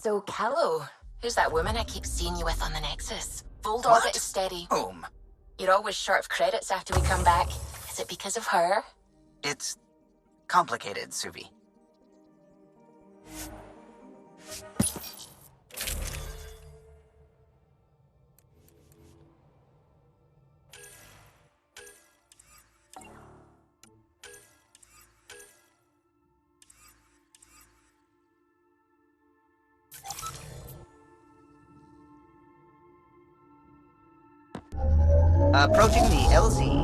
So, Callow, who's that woman I keep seeing you with on the Nexus? Fold What? orbit is steady. Whom? You're always short of credits after we come back. Is it because of her? It's complicated, Suvi. Approaching the LZ.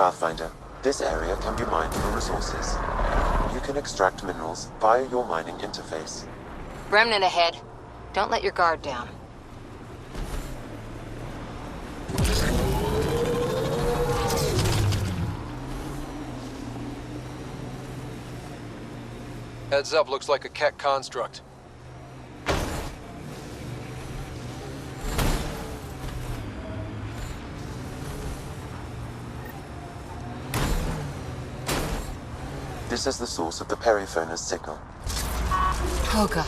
Pathfinder, this area can be mined for resources. You can extract minerals via your mining interface. Remnant ahead. Don't let your guard down. Heads up, looks like a Keck construct. This is the source of the periphone's signal. Oh god.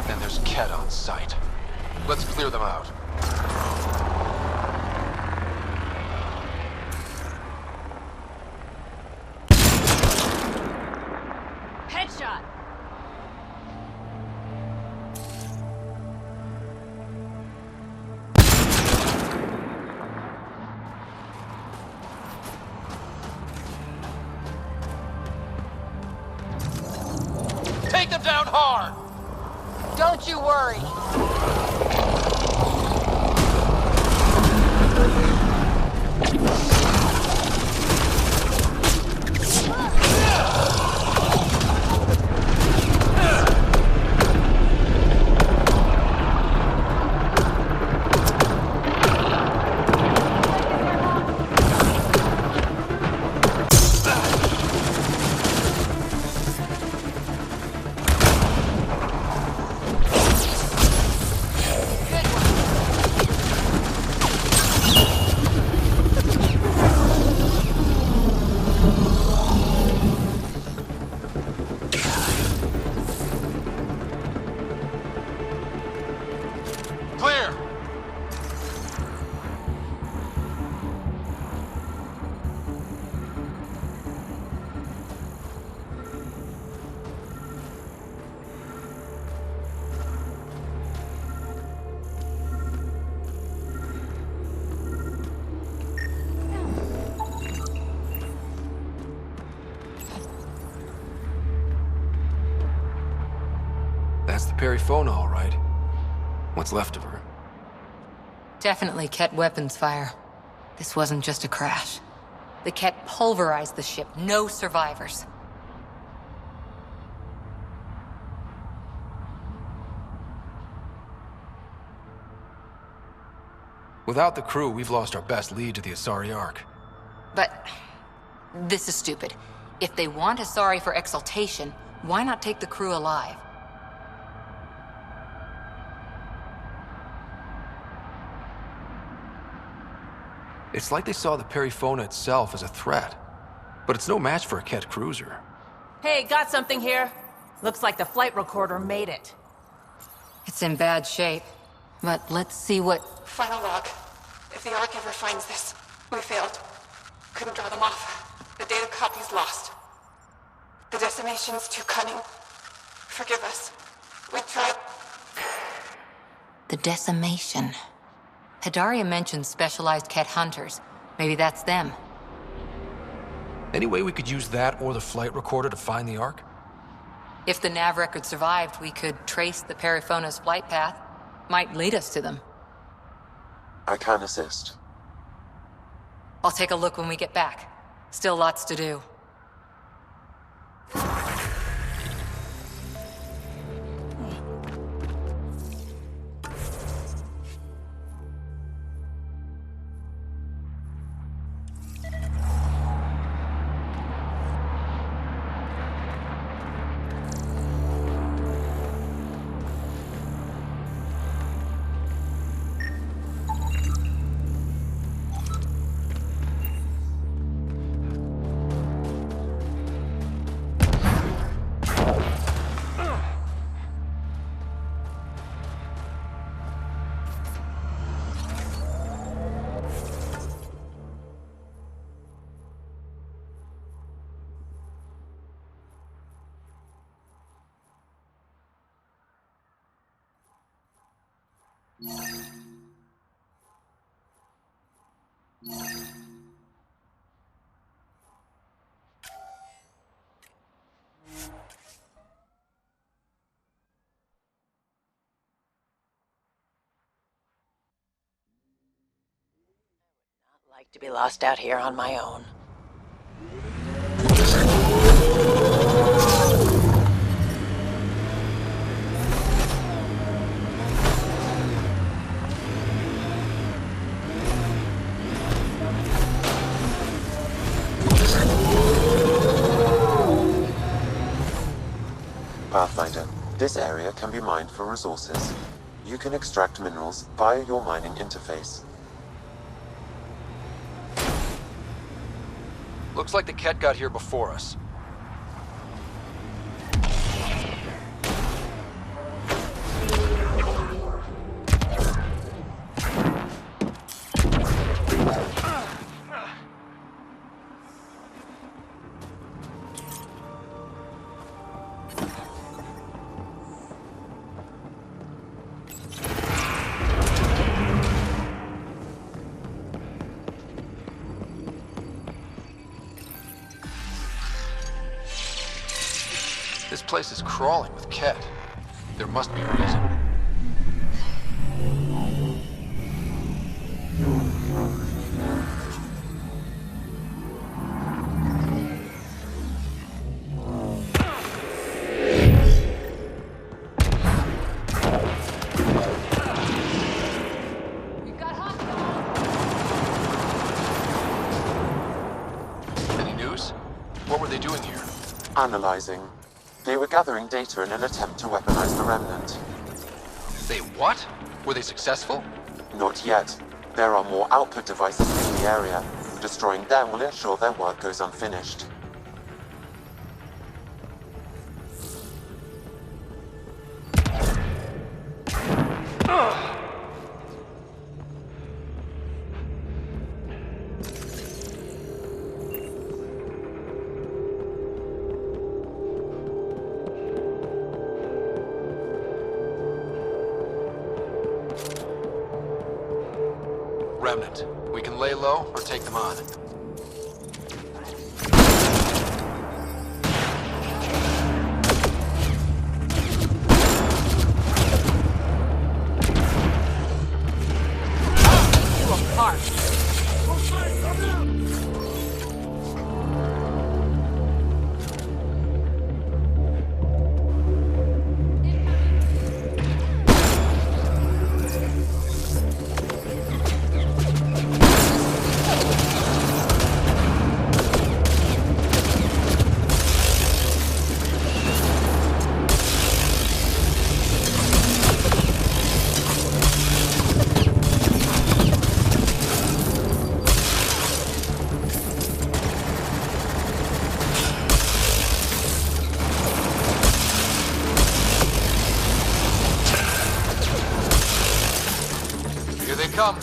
And there's Ket on site. Let's clear them out. Headshot! them down hard! Don't you worry. Clear! That's the Perifona, all right. What's left of her? Definitely Ket weapons fire. This wasn't just a crash. The Ket pulverized the ship. No survivors. Without the crew, we've lost our best lead to the Asari Ark. But this is stupid. If they want Asari for exaltation, why not take the crew alive? It's like they saw the Perifona itself as a threat. But it's no match for a Ket cruiser. Hey, got something here. Looks like the flight recorder made it. It's in bad shape. But let's see what... Final log. If the Ark ever finds this, we failed. Couldn't draw them off. The data copy's lost. The decimation's too cunning. Forgive us. We tried. The decimation. Hidaria mentioned specialized Ket hunters. Maybe that's them. Any way we could use that or the flight recorder to find the Ark? If the nav record survived, we could trace the Perifona's flight path. Might lead us to them. I can assist. I'll take a look when we get back. Still lots to do. Like to be lost out here on my own. Pathfinder, this area can be mined for resources. You can extract minerals via your mining interface. Looks like the Ket got here before us. This place is crawling with Ket. There must be a reason. We've got hostiles! Any news? What were they doing here? Analyzing. They were gathering data in an attempt to weaponize the Remnant. They what? Were they successful? Not yet. There are more output devices in the area. Destroying them will ensure their work goes unfinished. Remnant. We can lay low or take them on. You apart. Here they come.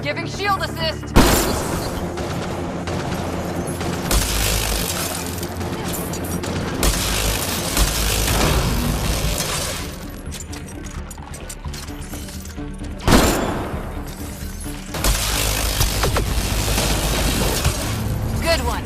Giving shield assist! Good one.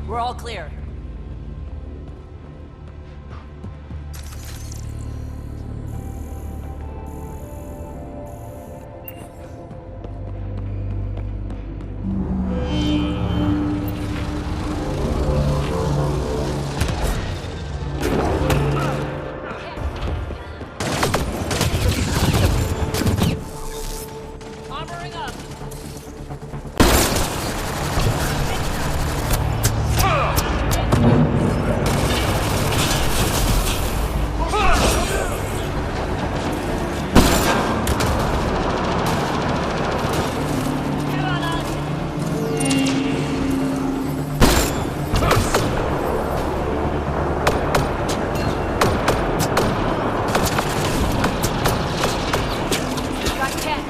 We're all clear. Armoring up. Got Ket.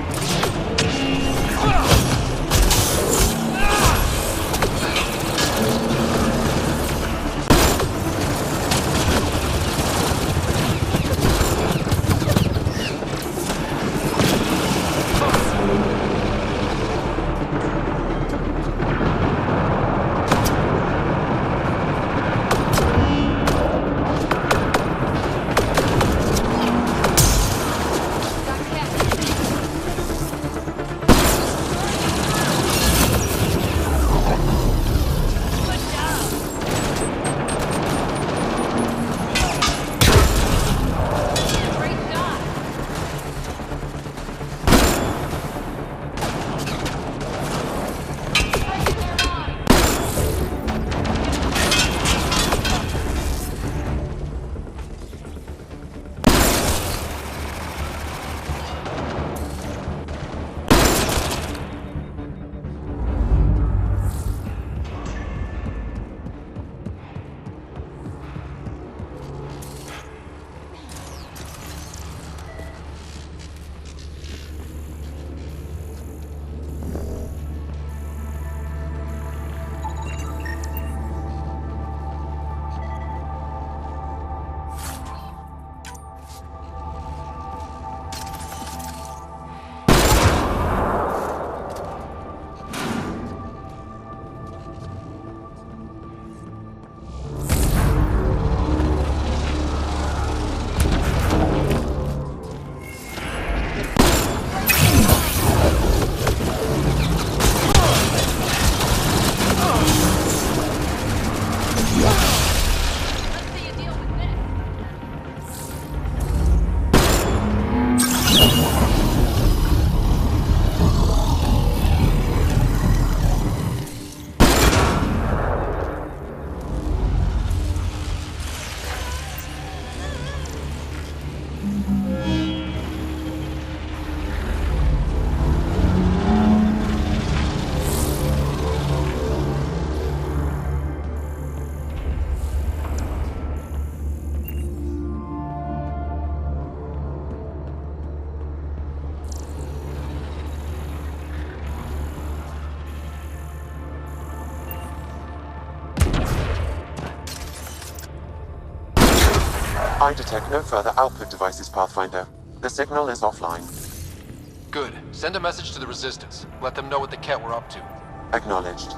I detect no further output devices, Pathfinder. The signal is offline. Good. Send a message to the Resistance. Let them know what the Ket were up to. Acknowledged.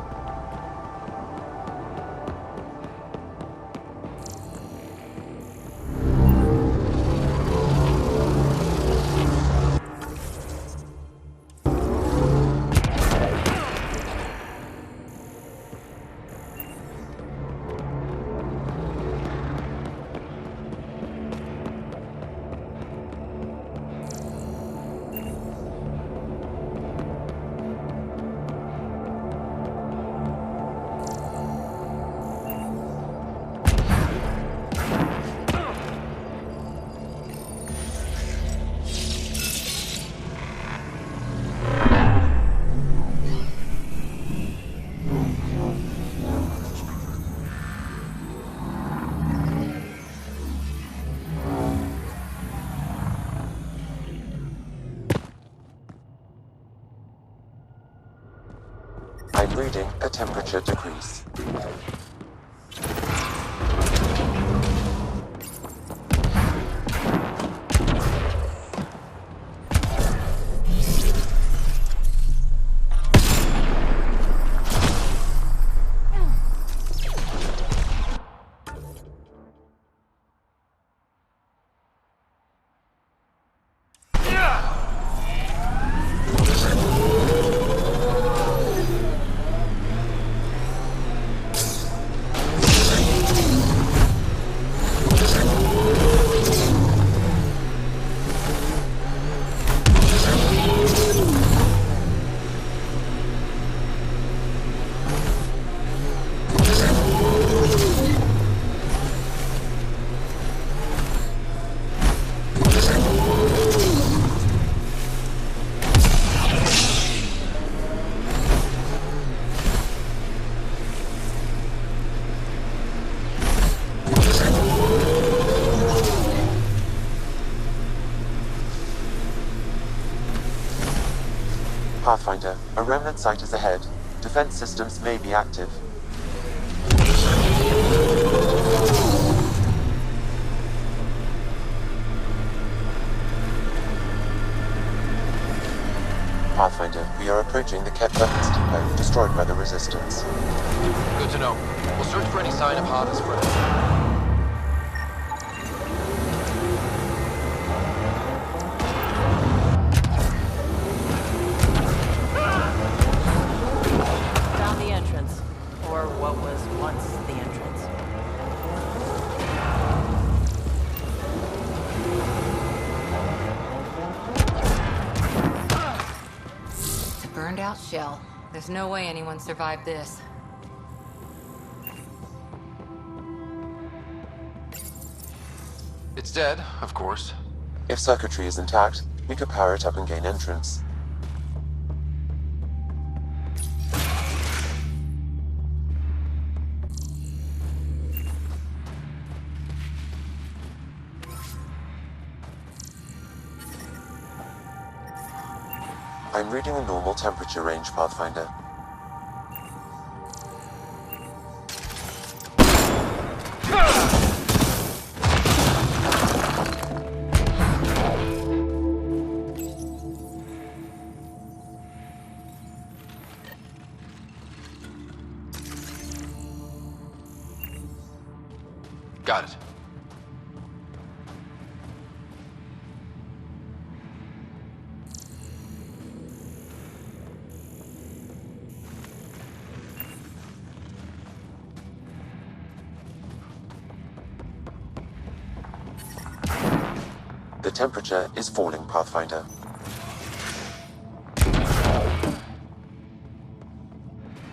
I'm reading a temperature decrease. Pathfinder, a remnant site is ahead. Defense systems may be active. Pathfinder, we are approaching the Ket weapons depot destroyed by the Resistance. Good to know. We'll search for any sign of Hana's friend. Found the entrance. Or what was once the entrance. It's a burned out shell. There's no way anyone survived this. It's dead, of course. If circuitry is intact, we could power it up and gain entrance. I'm reading a normal temperature range, Pathfinder. Got it. The temperature is falling, Pathfinder.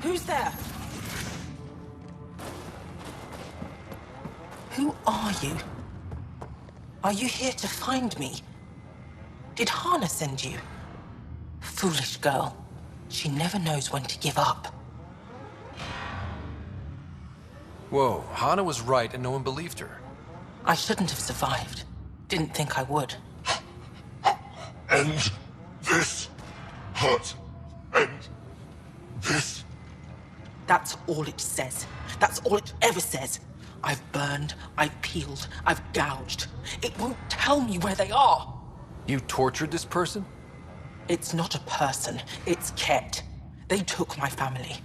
Who's there? Who are you? Are you here to find me? Did Hana send you? Foolish girl. She never knows when to give up. Whoa, Hana was right and no one believed her. I shouldn't have survived. Didn't think I would. End this hurt. End this. That's all it says. That's all it ever says. I've burned, I've peeled, I've gouged. It won't tell me where they are. You tortured this person? It's not a person, it's Ket. They took my family.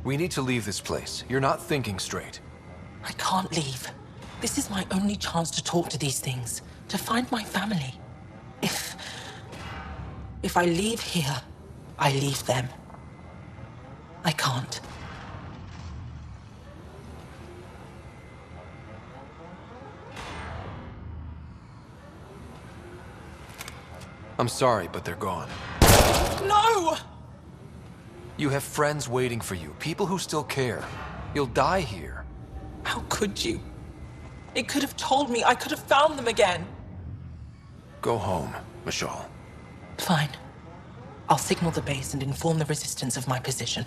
We need to leave this place. You're not thinking straight. I can't leave. This is my only chance to talk to these things, to find my family. If I leave here, I leave them. I can't. I'm sorry, but they're gone. No! You have friends waiting for you, people who still care. You'll die here. How could you? It could have told me. I could have found them again. Go home, Michal. Fine. I'll signal the base and inform the Resistance of my position.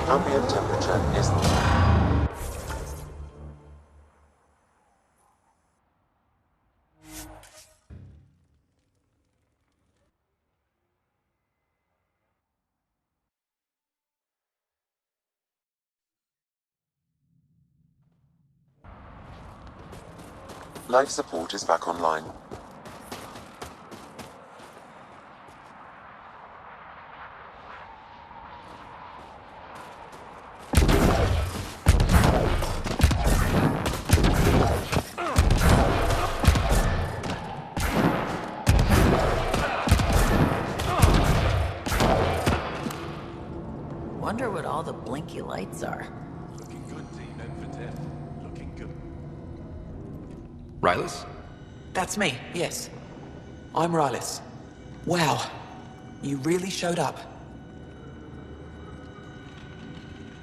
Ambient temperature is Life support is back online. Wonder what all the blinky lights are. Looking good, Dean, and for death. Looking good. Rylas? That's me, yes. I'm Rylas. Wow. You really showed up.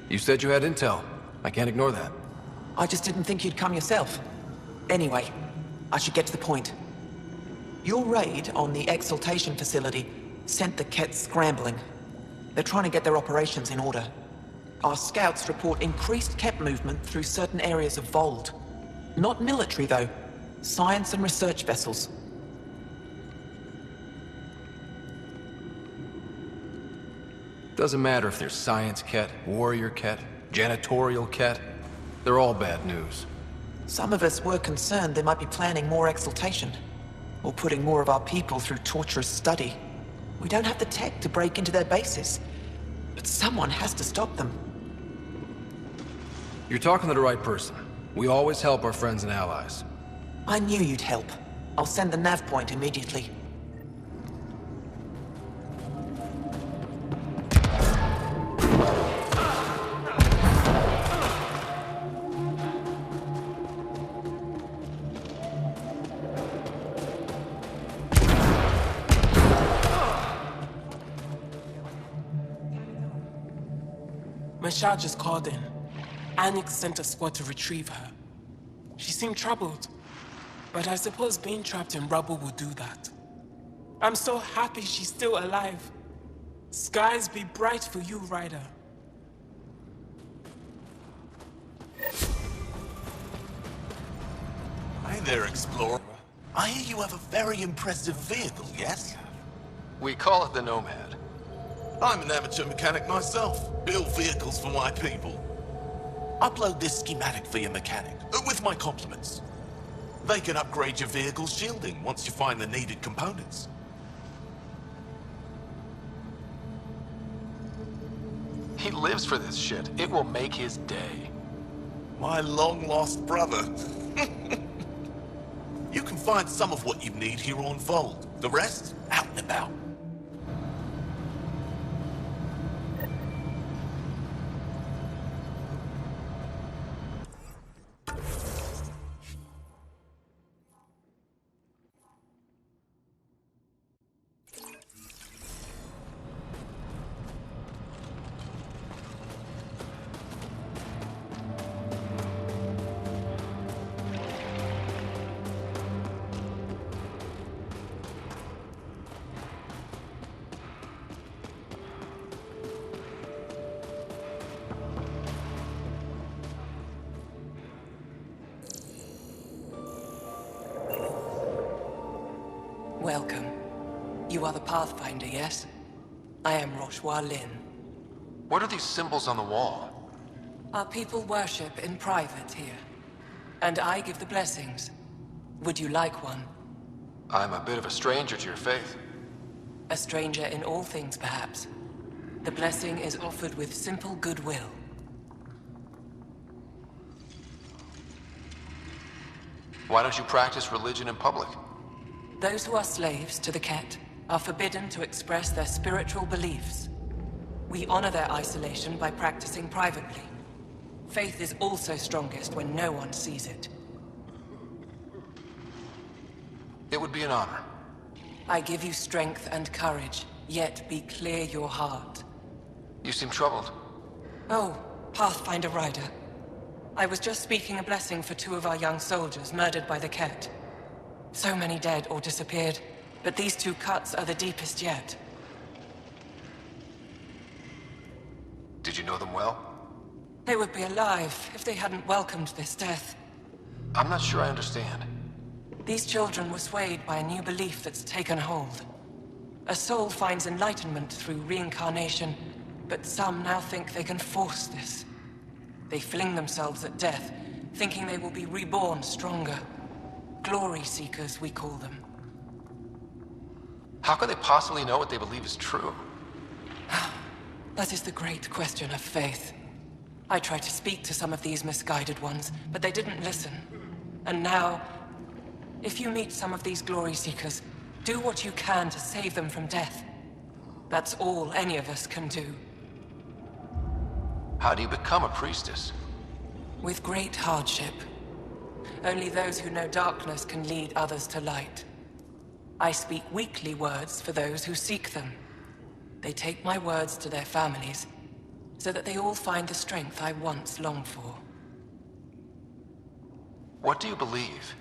You said you had intel. I can't ignore that. I just didn't think you'd come yourself. Anyway, I should get to the point. Your raid on the exaltation facility sent the Kett scrambling. They're trying to get their operations in order. Our scouts report increased Kett movement through certain areas of Vold. Not military, though. Science and research vessels. Doesn't matter if they're science Kett, warrior Kett, janitorial Kett. They're all bad news. Some of us were concerned they might be planning more exaltation. Or putting more of our people through torturous study. We don't have the tech to break into their bases. But someone has to stop them. You're talking to the right person. We always help our friends and allies. I knew you'd help. I'll send the nav point immediately. Mashal just called in. Anix sent a squad to retrieve her. She seemed troubled, but I suppose being trapped in rubble will do that. I'm so happy she's still alive. Skies be bright for you, Ryder. Hey there, Explorer. I hear you have a very impressive vehicle, yes? We call it the Nomad. I'm an amateur mechanic myself. Build vehicles for my people. Upload this schematic for your mechanic, with my compliments. They can upgrade your vehicle's shielding once you find the needed components. He lives for this shit. It will make his day. My long-lost brother. You can find some of what you need here on Vold. The rest, out and about. Welcome. You are the Pathfinder, yes? I am Roshua Lin. What are these symbols on the wall? Our people worship in private here. And I give the blessings. Would you like one? I'm a bit of a stranger to your faith. A stranger in all things, perhaps. The blessing is offered with simple goodwill. Why don't you practice religion in public? Those who are slaves to the Kett are forbidden to express their spiritual beliefs. We honor their isolation by practicing privately. Faith is also strongest when no one sees it. It would be an honor. I give you strength and courage, yet be clear your heart. You seem troubled. Oh, Pathfinder Ryder. I was just speaking a blessing for 2 of our young soldiers murdered by the Kett. So many dead or disappeared, but these 2 cuts are the deepest yet. Did you know them well? They would be alive if they hadn't welcomed this death. I'm not sure I understand. These children were swayed by a new belief that's taken hold. A soul finds enlightenment through reincarnation, but some now think they can force this. They fling themselves at death, thinking they will be reborn stronger. Glory seekers, we call them. How could they possibly know what they believe is true? That is the great question of faith. I tried to speak to some of these misguided ones, but they didn't listen. And now, if you meet some of these glory seekers, do what you can to save them from death. That's all any of us can do. How do you become a priestess? With great hardship. Only those who know darkness can lead others to light. I speak weekly words for those who seek them. They take my words to their families, so that they all find the strength I once longed for. What do you believe?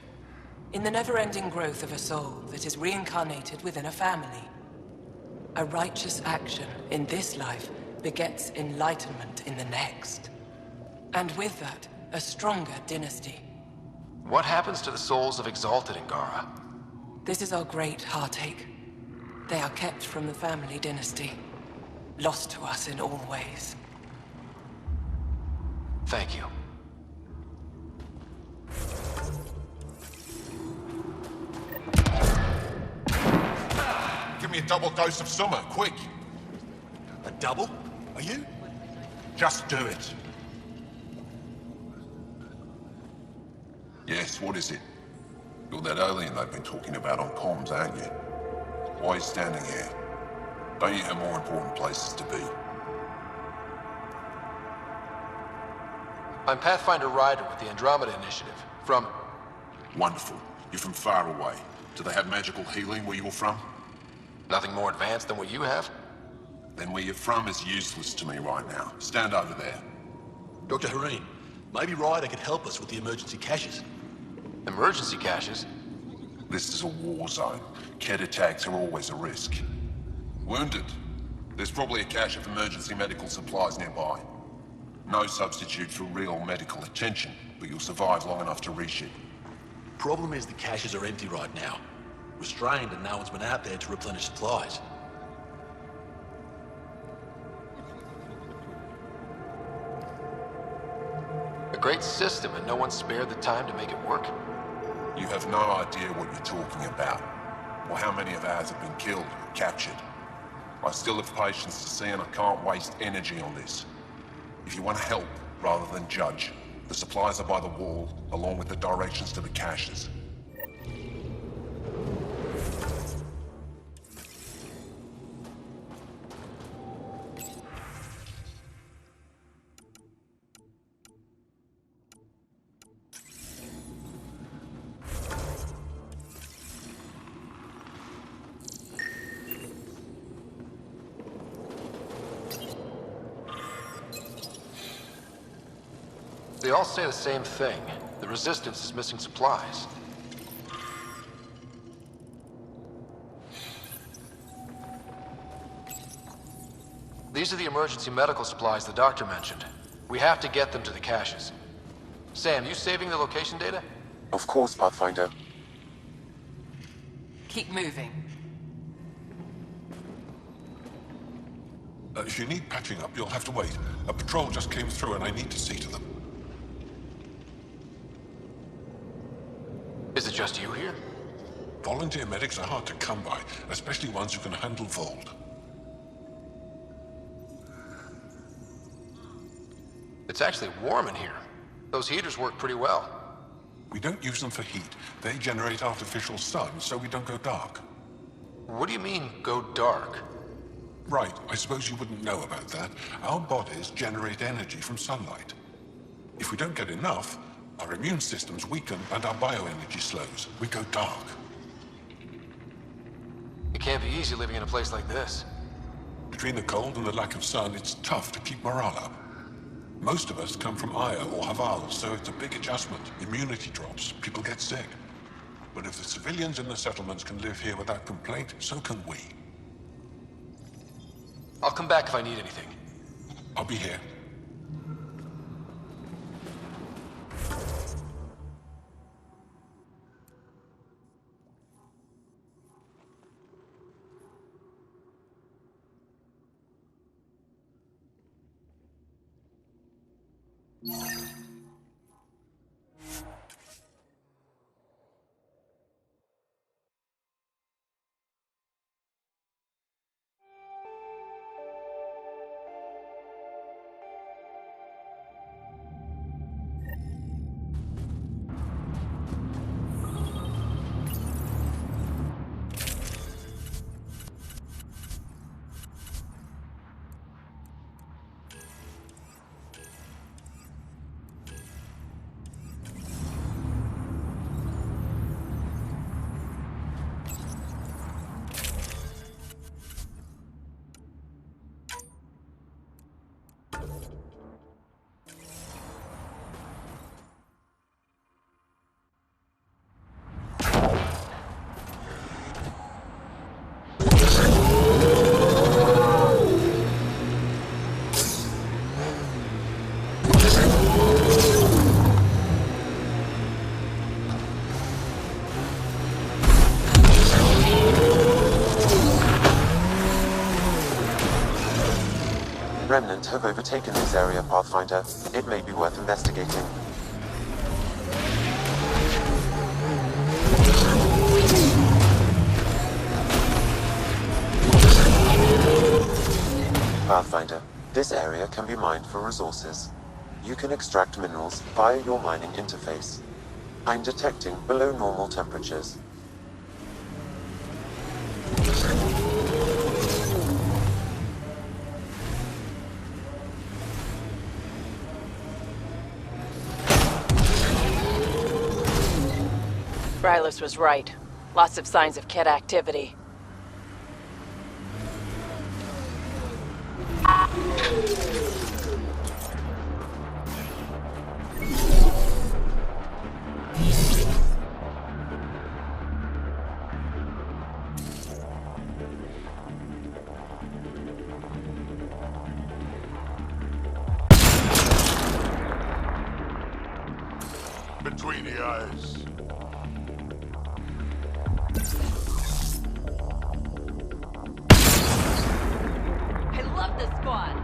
In the never-ending growth of a soul that is reincarnated within a family. A righteous action in this life begets enlightenment in the next. And with that, a stronger dynasty. What happens to the souls of exalted Angara? This is our great heartache. They are kept from the family dynasty. Lost to us in all ways. Thank you. Give me a double dose of summer, quick. A double? Are you? Just do it. Yes, what is it? You're that alien they've been talking about on comms, aren't you? Why are you standing here? Don't you have more important places to be? I'm Pathfinder Ryder with the Andromeda Initiative. From... Wonderful. You're from far away. Do they have magical healing where you're from? Nothing more advanced than what you have? Then where you're from is useless to me right now. Stand over there. Dr. Hareen, maybe Ryder could help us with the emergency caches. Emergency caches? This is a war zone. Kett attacks are always a risk. Wounded? There's probably a cache of emergency medical supplies nearby. No substitute for real medical attention, but you'll survive long enough to reship. Problem is the caches are empty right now. Restrained and no one's been out there to replenish supplies. A great system and no one spared the time to make it work? You have no idea what you're talking about, or how many of ours have been killed or captured. I still have patience to see and I can't waste energy on this. If you want to help, rather than judge, the supplies are by the wall, along with the directions to the caches. They all say the same thing. The Resistance is missing supplies. These are the emergency medical supplies the doctor mentioned. We have to get them to the caches. Sam, you saving the location data? Of course, Pathfinder. Keep moving. If you need patching up, you'll have to wait. A patrol just came through and I need to see to them. Is it just you here? Volunteer medics are hard to come by, especially ones who can handle Vold. It's actually warm in here. Those heaters work pretty well. We don't use them for heat. They generate artificial sun, so we don't go dark. What do you mean, go dark? Right, I suppose you wouldn't know about that. Our bodies generate energy from sunlight. If we don't get enough, our immune systems weaken and our bioenergy slows. We go dark. It can't be easy living in a place like this. Between the cold and the lack of sun, it's tough to keep morale up. Most of us come from Aya or Haval, so it's a big adjustment. Immunity drops, people get sick. But if the civilians in the settlements can live here without complaint, so can we. I'll come back if I need anything. I'll be here. Remnant have overtaken this area, Pathfinder. It may be worth investigating. Pathfinder, this area can be mined for resources. You can extract minerals via your mining interface. I'm detecting below normal temperatures. Rylas was right. Lots of signs of Ket activity. Between the eyes. I love this squad!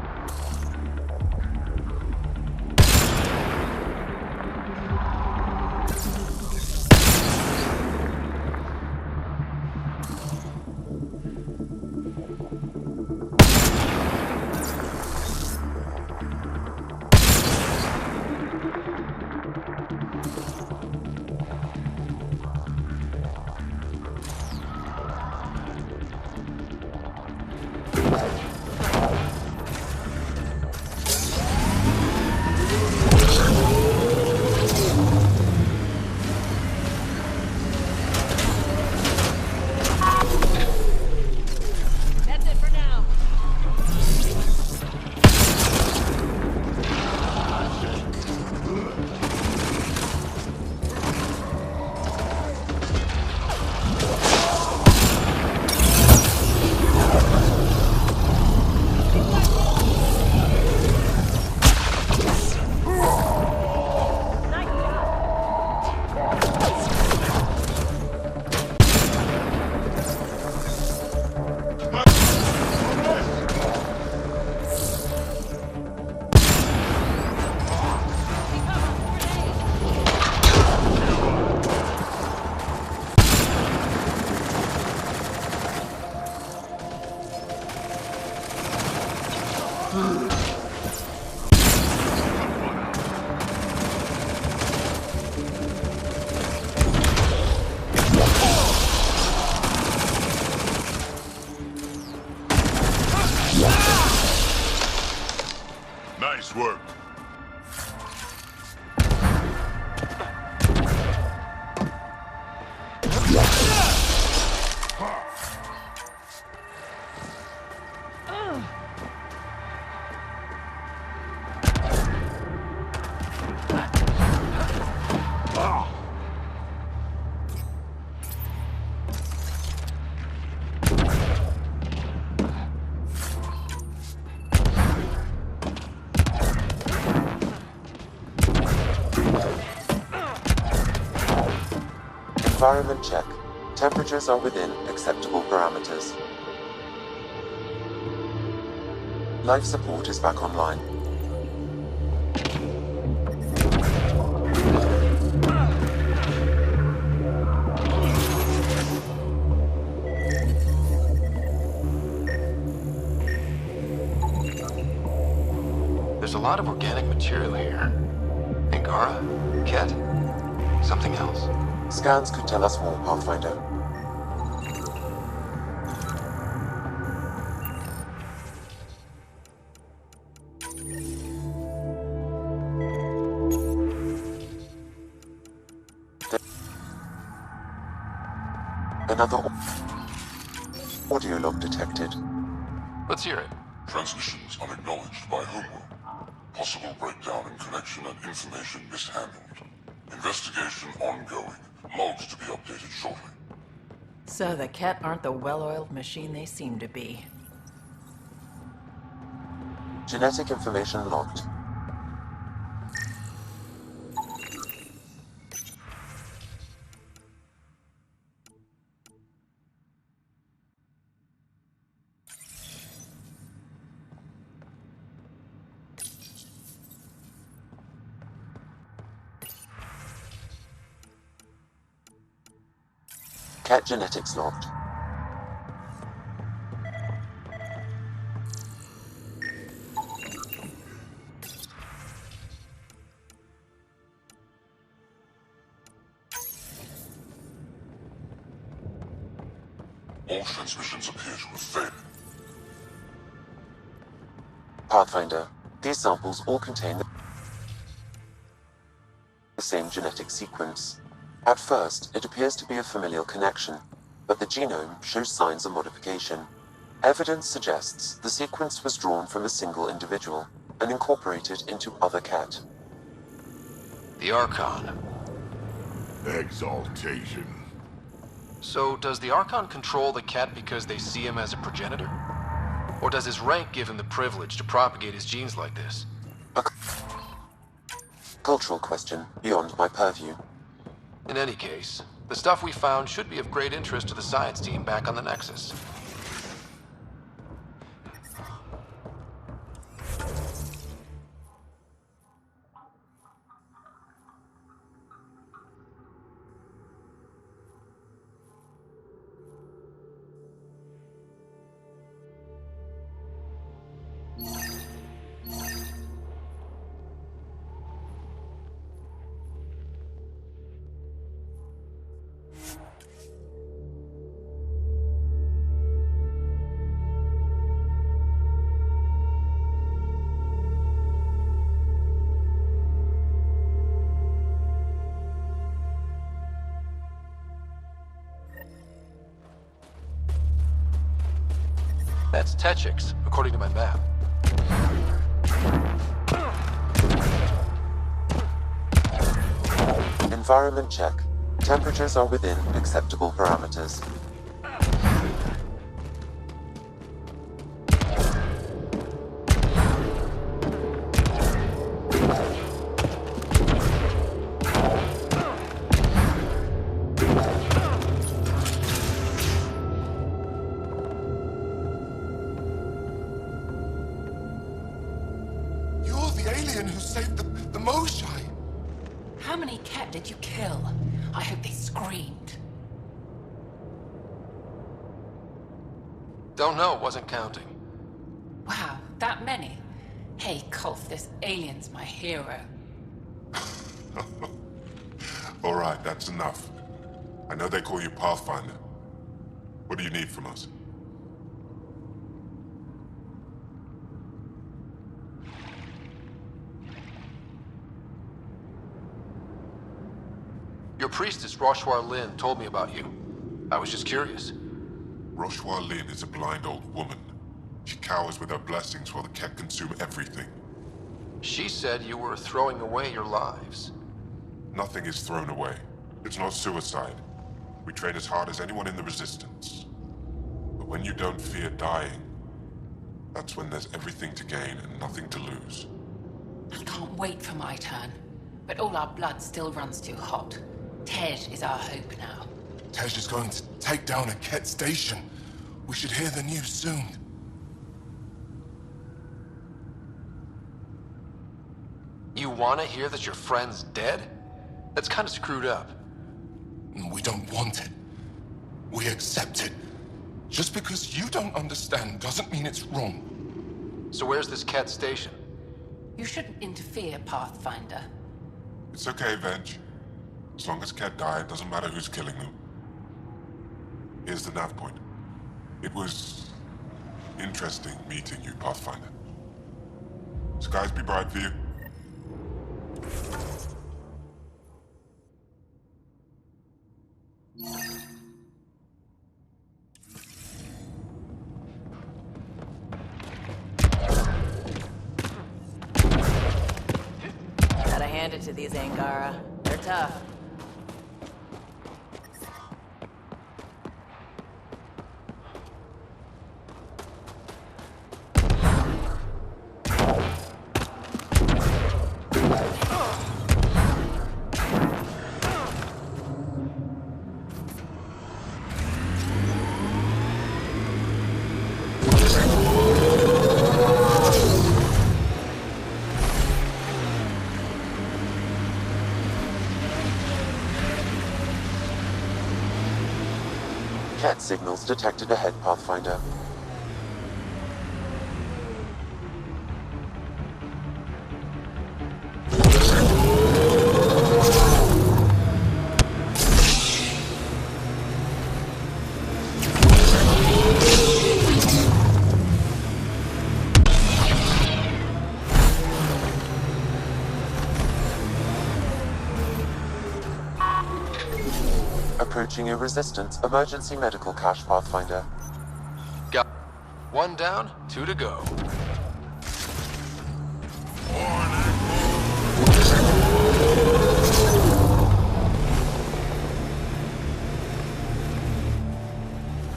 Nice work. Environment check. Temperatures are within acceptable parameters. Life support is back online. There's a lot of organic material here. Angara? Ket? Something else? Scans could tell us more, Pathfinder. Another audio log detected. Let's hear it. Transmissions unacknowledged by homeworld. Possible breakdown in connection and information mishandled. Investigation ongoing. Logs to be updated shortly. So the Ket aren't the well-oiled machine they seem to be. Genetic information logged. Cat genetics logged. All transmissions appear to have failed. Pathfinder, these samples all contain the same genetic sequence. At first, it appears to be a familial connection, but the genome shows signs of modification. Evidence suggests the sequence was drawn from a single individual and incorporated into other cat. The Archon. Exaltation. So, does the Archon control the Ket because they see him as a progenitor? Or does his rank give him the privilege to propagate his genes like this? A cultural question beyond my purview. In any case, the stuff we found should be of great interest to the science team back on the Nexus. That's Techix, according to my map. Environment check. Temperatures are within acceptable parameters. How many Ket did you kill? I hope they screamed. Don't know, wasn't counting. Wow, that many? Hey, Kolf, this alien's my hero. All right, that's enough. I know they call you Pathfinder. What do you need from us? Your priestess, Roshwar Lin, told me about you. I was just curious. Roshwar Lin is a blind old woman. She cowers with her blessings while the Ket consume everything. She said you were throwing away your lives. Nothing is thrown away. It's not suicide. We train as hard as anyone in the Resistance. But when you don't fear dying, that's when there's everything to gain and nothing to lose. I can't wait for my turn. But all our blood still runs too hot. Ted is our hope now. Tej is going to take down a Ket station. We should hear the news soon. You want to hear that your friend's dead? That's kind of screwed up. We don't want it. We accept it. Just because you don't understand doesn't mean it's wrong. So where's this Ket station? You shouldn't interfere, Pathfinder. It's okay, Venge. As long as Ket died, doesn't matter who's killing them. Here's the nav point. It was interesting meeting you, Pathfinder. Skies be bright for you. Gotta hand it to these Angara. They're tough. Ket signals detected ahead, Pathfinder. Approaching a resistance emergency medical cache, Pathfinder. Got one down, 2 to go.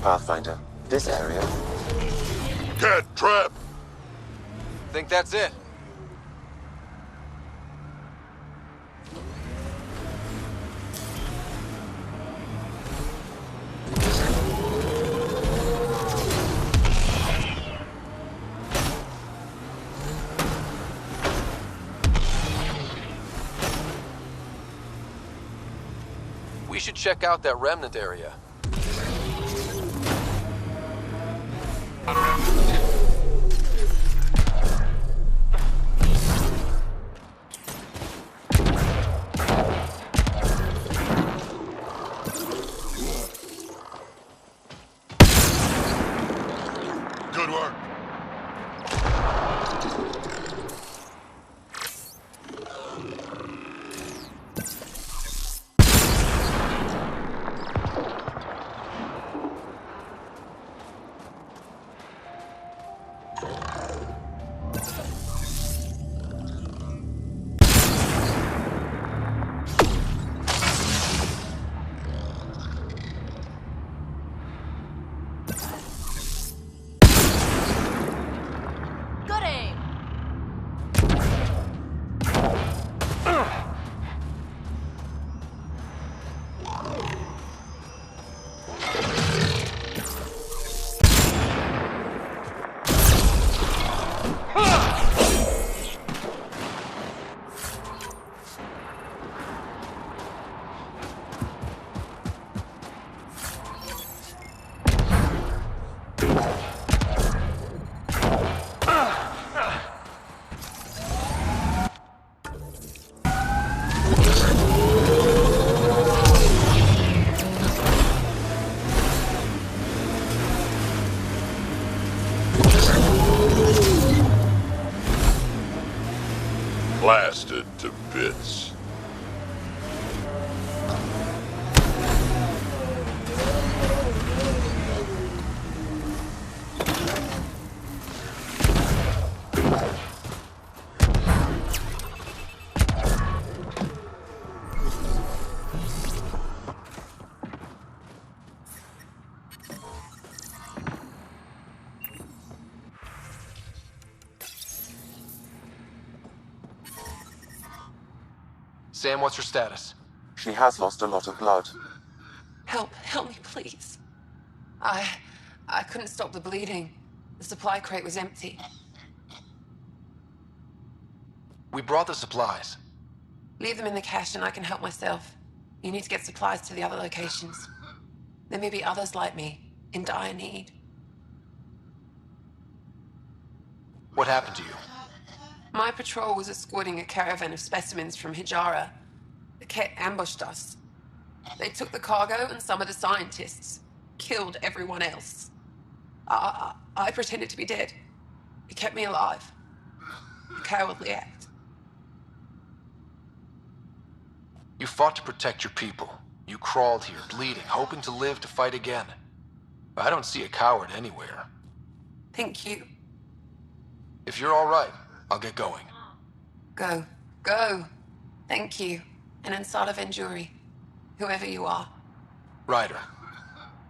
Pathfinder, this area. Ket trap! Think that's it? We should check out that remnant area. Good work. Good aim! Blasted to bits. Sam, what's her status? She has lost a lot of blood. Help me, please. I couldn't stop the bleeding. The supply crate was empty. We brought the supplies. Leave them in the cache and I can help myself. You need to get supplies to the other locations. There may be others like me, in dire need. What happened to you? My patrol was escorting a caravan of specimens from Hijara. The Ket ambushed us. They took the cargo and some of the scientists. Killed everyone else. I pretended to be dead. It kept me alive. A cowardly act. You fought to protect your people. You crawled here, bleeding, hoping to live to fight again. I don't see a coward anywhere. Thank you. If you're all right, I'll get going. Go. Go. Thank you. And Ansala Venjuri. Whoever you are. Ryder.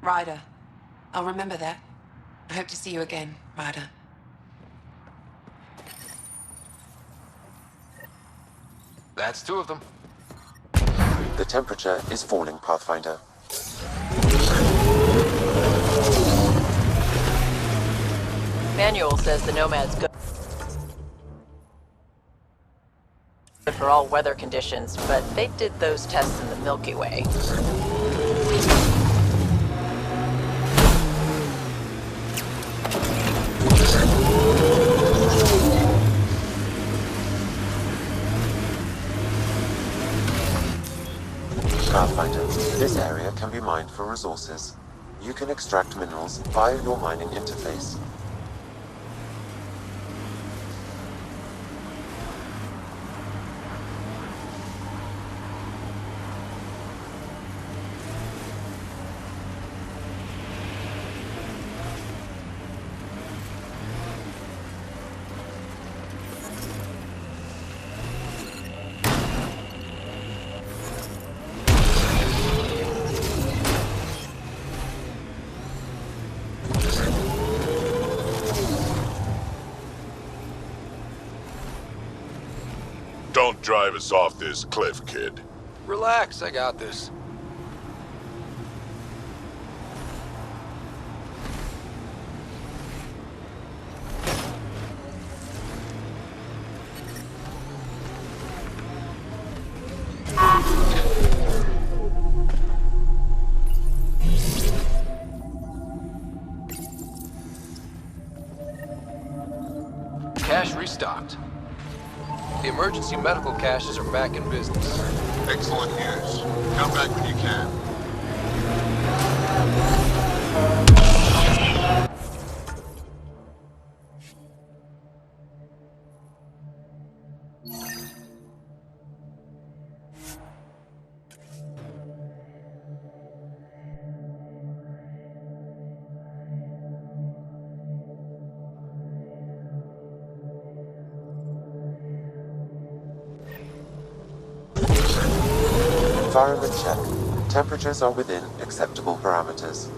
Ryder. I'll remember that. I hope to see you again, Ryder. That's two of them. The temperature is falling, Pathfinder. Manual says the Nomad's good for all weather conditions, but they did those tests in the Milky Way. Pathfinder, this area can be mined for resources. You can extract minerals via your mining interface. Don't drive us off this cliff, kid. Relax, I got this. Cache restocked. The emergency medical caches are back in business. Excellent news. Come back when you can. Environment check. Temperatures are within acceptable parameters.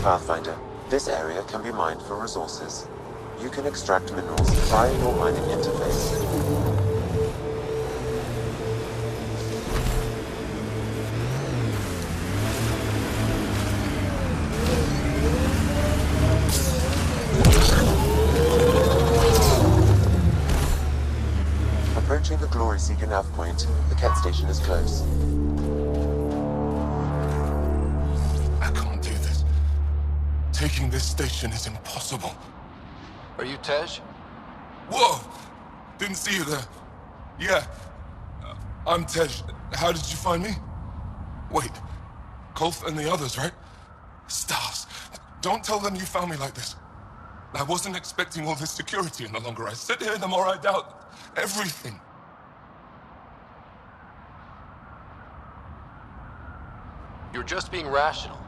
Pathfinder, this area can be mined for resources. You can extract minerals via your mining interface. Approaching the Glory Seeker nav point, the Ket station is close. I can't do this. Taking this station is impossible. Are you Tej? Whoa! Didn't see you there. Yeah. I'm Tej. How did you find me? Wait. Kolf and the others, right? Stars. Don't tell them you found me like this. I wasn't expecting all this security, and the longer I sit here, the more I doubt everything. You're just being rational,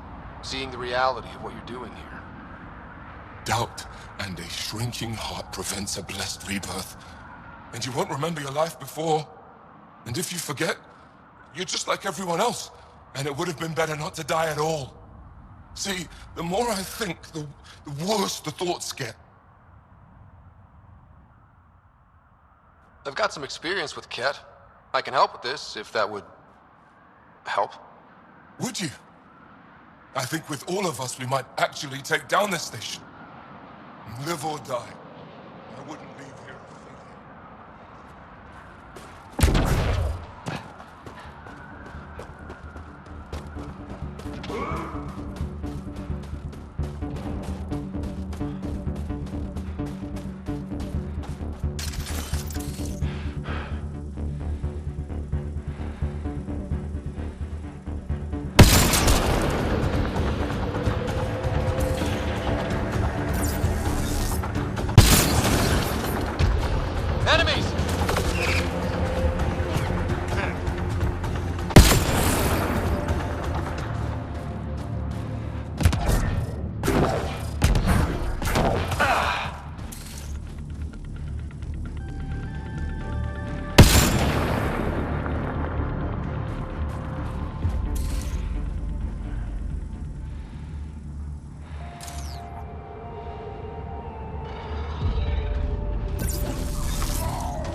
seeing the reality of what you're doing here. Doubt and a shrinking heart prevents a blessed rebirth. And you won't remember your life before. And if you forget, you're just like everyone else. And it would have been better not to die at all. See, the more I think, the worse the thoughts get. I've got some experience with Ket. I can help with this, if that would... help. Would you? I think with all of us, we might actually take down this station. Live or die. I wouldn't leave here Enemies!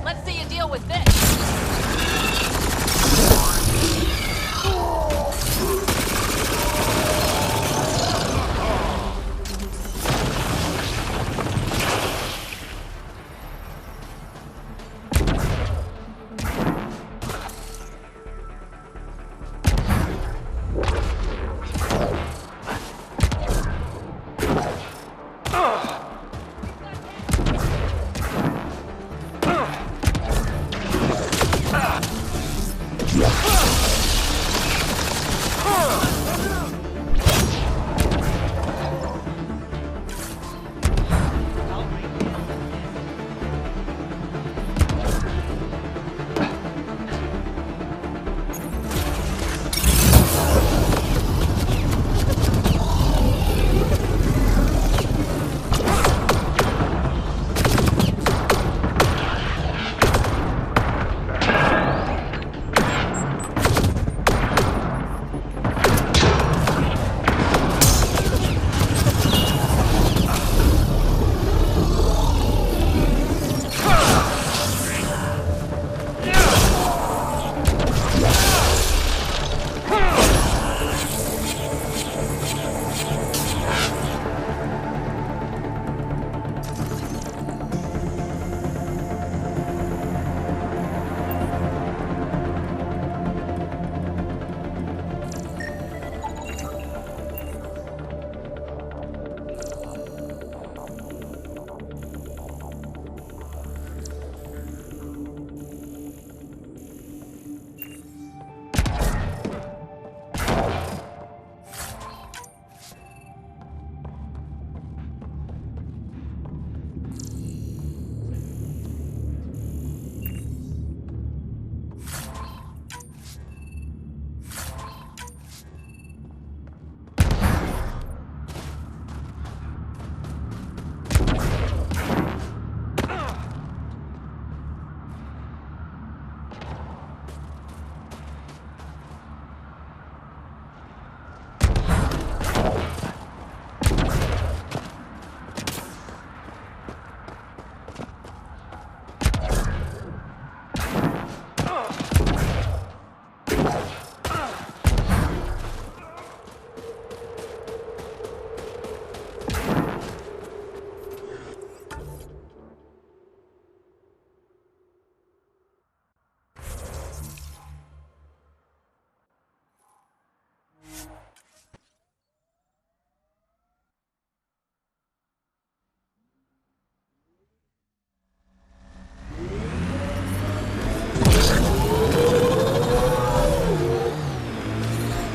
Let's see you deal with this.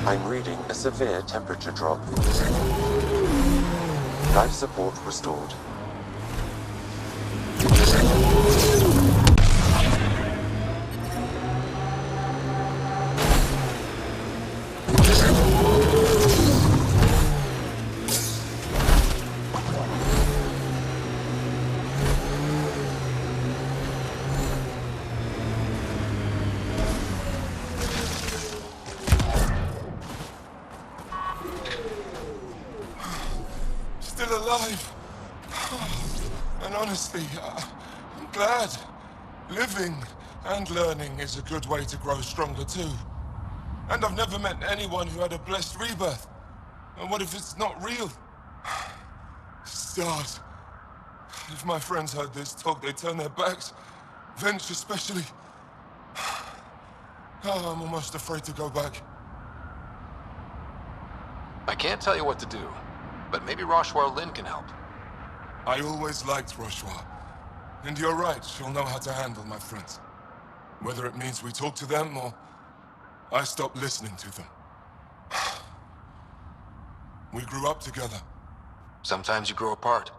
I'm reading a severe temperature drop. Life support restored. Still alive. And honestly, I'm glad. Living. And learning is a good way to grow stronger too. And I've never met anyone who had a blessed rebirth. And what if it's not real? Stars. If my friends heard this talk, they'd turn their backs. Venture especially. Oh, I'm almost afraid to go back. I can't tell you what to do, but maybe Roshwar Lin can help. I always liked Roshwar. And you're right, she'll know how to handle my friends. Whether it means we talk to them or I stop listening to them. We grew up together. Sometimes you grow apart.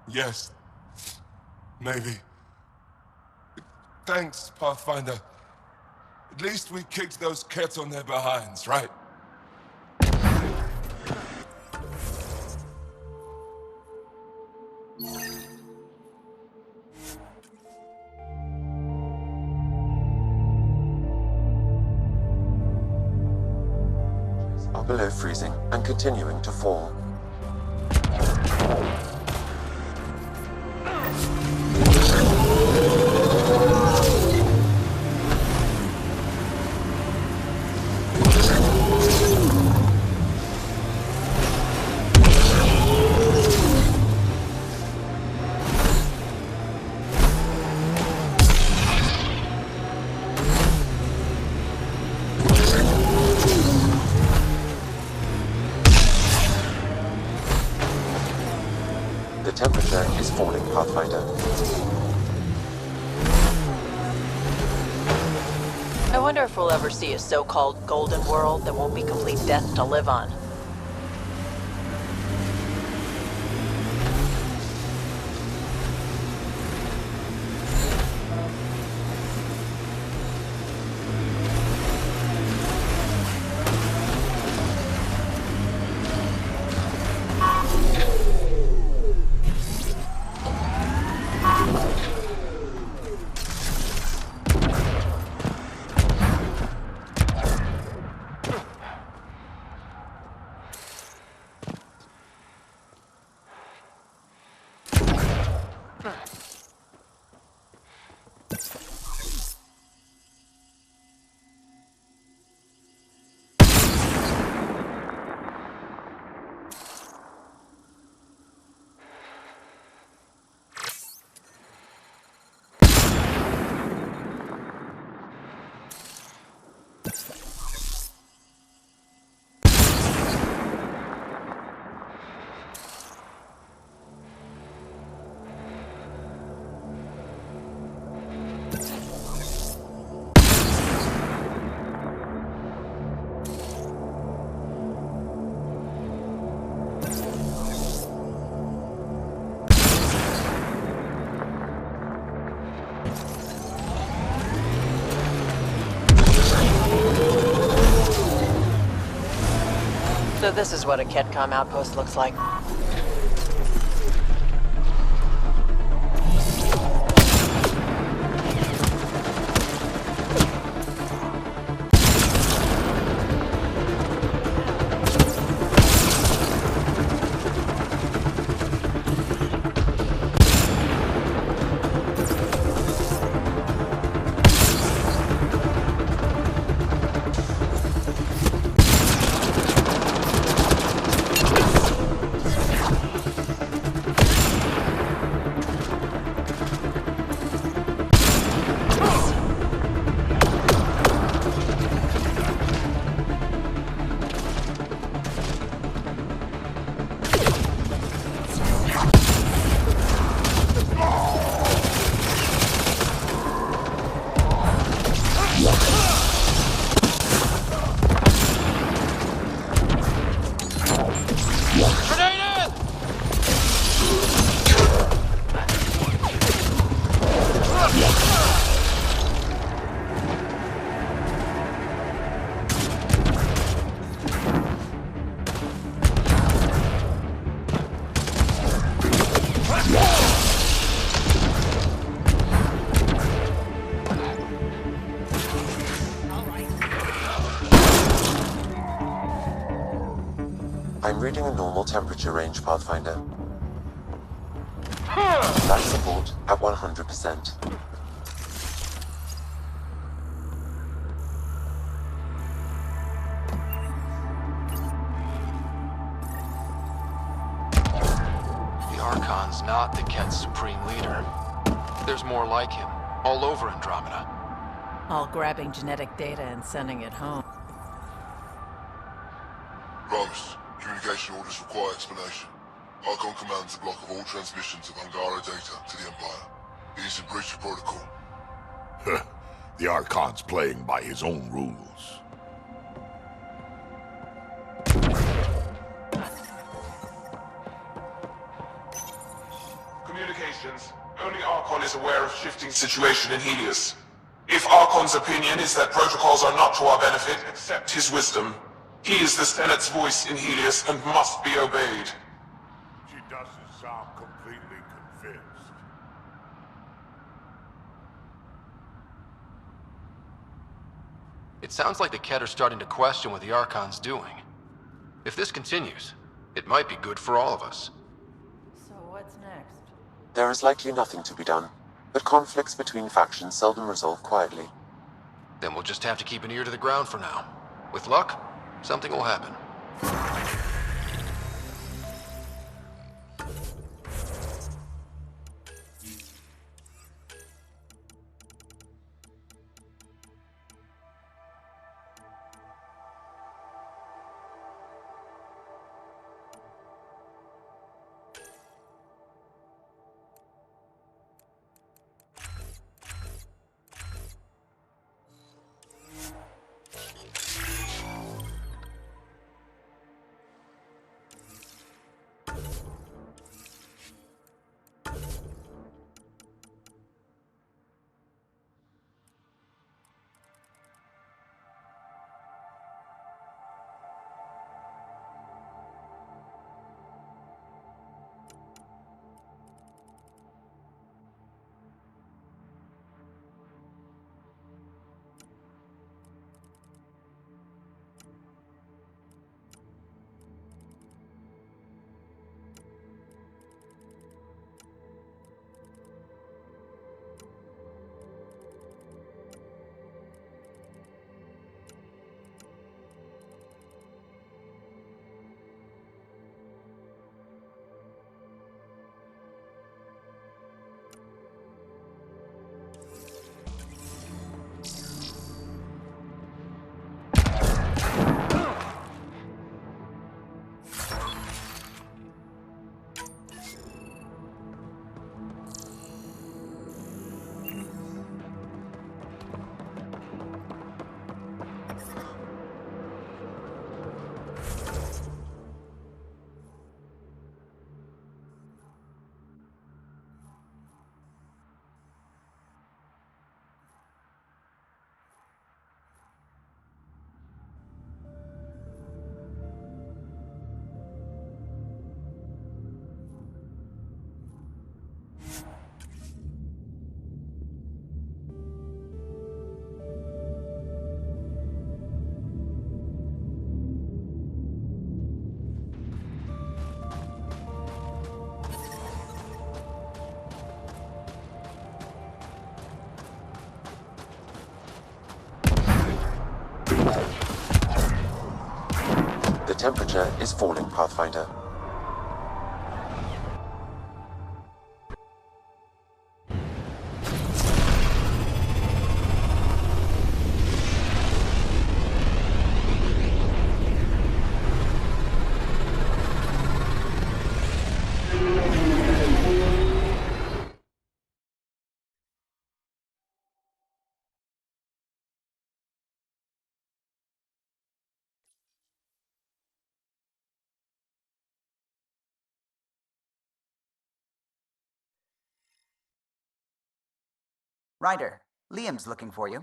Yes. Maybe. Thanks, Pathfinder. At least we kicked those cats on their behinds, right? Are below freezing and continuing to fall. The temperature is falling, Pathfinder. I wonder if we'll ever see a so-called golden world that won't be complete death to live on. So this is what a Ketcom outpost looks like. I'm reading a normal temperature range, Pathfinder. Life support at 100%. Angaran's not the Ket's supreme leader. There's more like him, all over Andromeda. All grabbing genetic data and sending it home. Rose, communication orders require explanation. Archon commands a block of all transmissions of Angaran data to the Empire. It is in breach of protocol. The Archon's playing by his own rules. Communications. Only Archon is aware of shifting situation in Helios. If Archon's opinion is that protocols are not to our benefit, accept his wisdom. He is the Senate's voice in Helios and must be obeyed. She doesn't sound completely convinced. It sounds like the Ket are starting to question what the Archon's doing. If this continues, it might be good for all of us. So what's next? There is likely nothing to be done, but conflicts between factions seldom resolve quietly. Then we'll just have to keep an ear to the ground for now. With luck, something will happen. The temperature is falling, Pathfinder. Ryder, Liam's looking for you.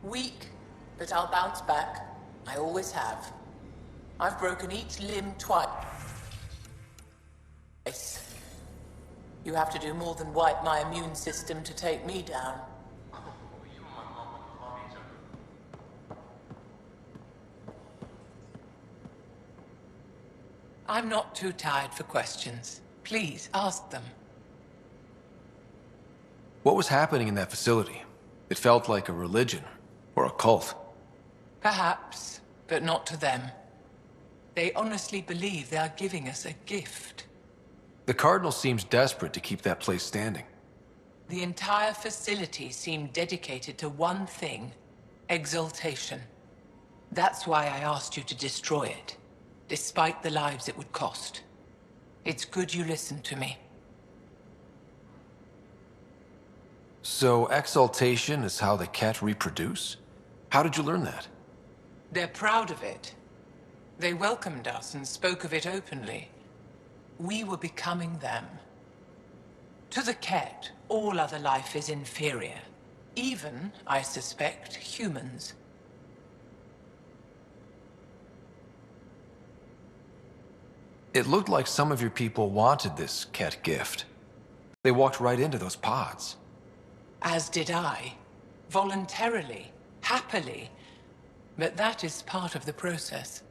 Weak, but I'll bounce back. I always have. I've broken each limb twice. You have to do more than wipe my immune system to take me down. I'm not too tired for questions. Please, ask them. What was happening in that facility? It felt like a religion, or a cult. Perhaps, but not to them. They honestly believe they are giving us a gift. The Cardinal seems desperate to keep that place standing. The entire facility seemed dedicated to one thing: exaltation. That's why I asked you to destroy it, despite the lives it would cost. It's good you listened to me. So exaltation is how the Ket reproduce? How did you learn that? They're proud of it. They welcomed us and spoke of it openly. We were becoming them. To the Ket, all other life is inferior. Even, I suspect, humans. It looked like some of your people wanted this Ket gift. They walked right into those pods. As did I. Voluntarily. Happily. But that is part of the process.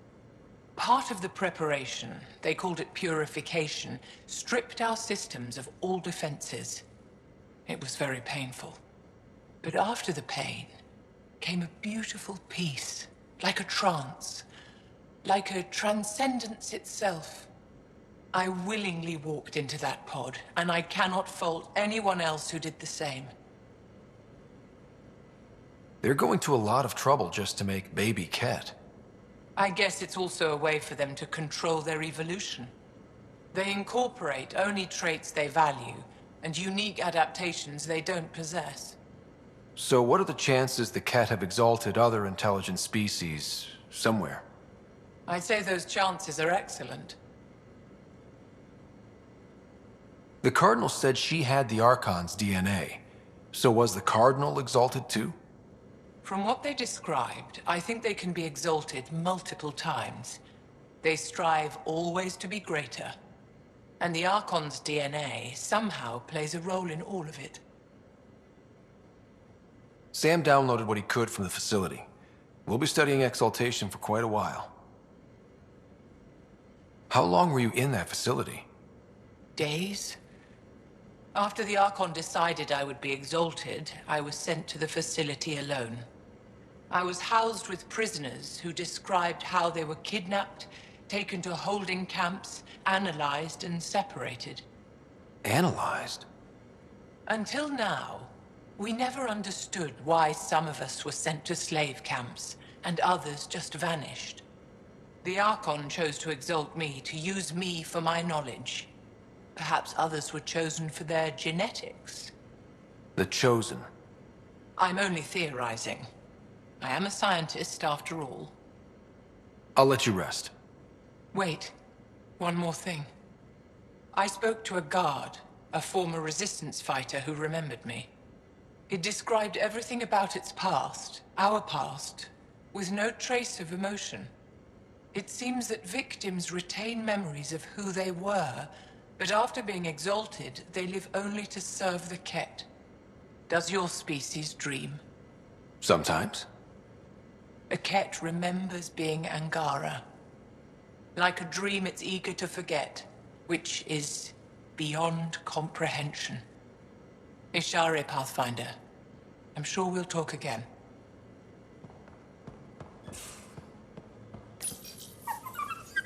Part of the preparation, they called it purification, stripped our systems of all defenses. It was very painful. But after the pain came a beautiful peace, like a trance, like a transcendence itself. I willingly walked into that pod, and I cannot fault anyone else who did the same. They're going to a lot of trouble just to make baby Ket. I guess it's also a way for them to control their evolution. They incorporate only traits they value, and unique adaptations they don't possess. So what are the chances the Ket have exalted other intelligent species somewhere? I'd say those chances are excellent. The Cardinal said she had the Archon's DNA. So was the Cardinal exalted too? From what they described, I think they can be exalted multiple times. They strive always to be greater. And the Archon's DNA somehow plays a role in all of it. Sam downloaded what he could from the facility. We'll be studying exaltation for quite a while. How long were you in that facility? Days? After the Archon decided I would be exalted, I was sent to the facility alone. I was housed with prisoners who described how they were kidnapped, taken to holding camps, analyzed and separated. Analyzed? Until now, we never understood why some of us were sent to slave camps and others just vanished. The Archon chose to exalt me, to use me for my knowledge. Perhaps others were chosen for their genetics. The Chosen. I'm only theorizing. I am a scientist, after all. I'll let you rest. Wait. One more thing. I spoke to a guard, a former resistance fighter who remembered me. It described everything about its past, our past, with no trace of emotion. It seems that victims retain memories of who they were, but after being exalted, they live only to serve the Ket. Does your species dream? Sometimes. A Ket remembers being Angara. Like a dream it's eager to forget, which is beyond comprehension. Ishare, Pathfinder. I'm sure we'll talk again.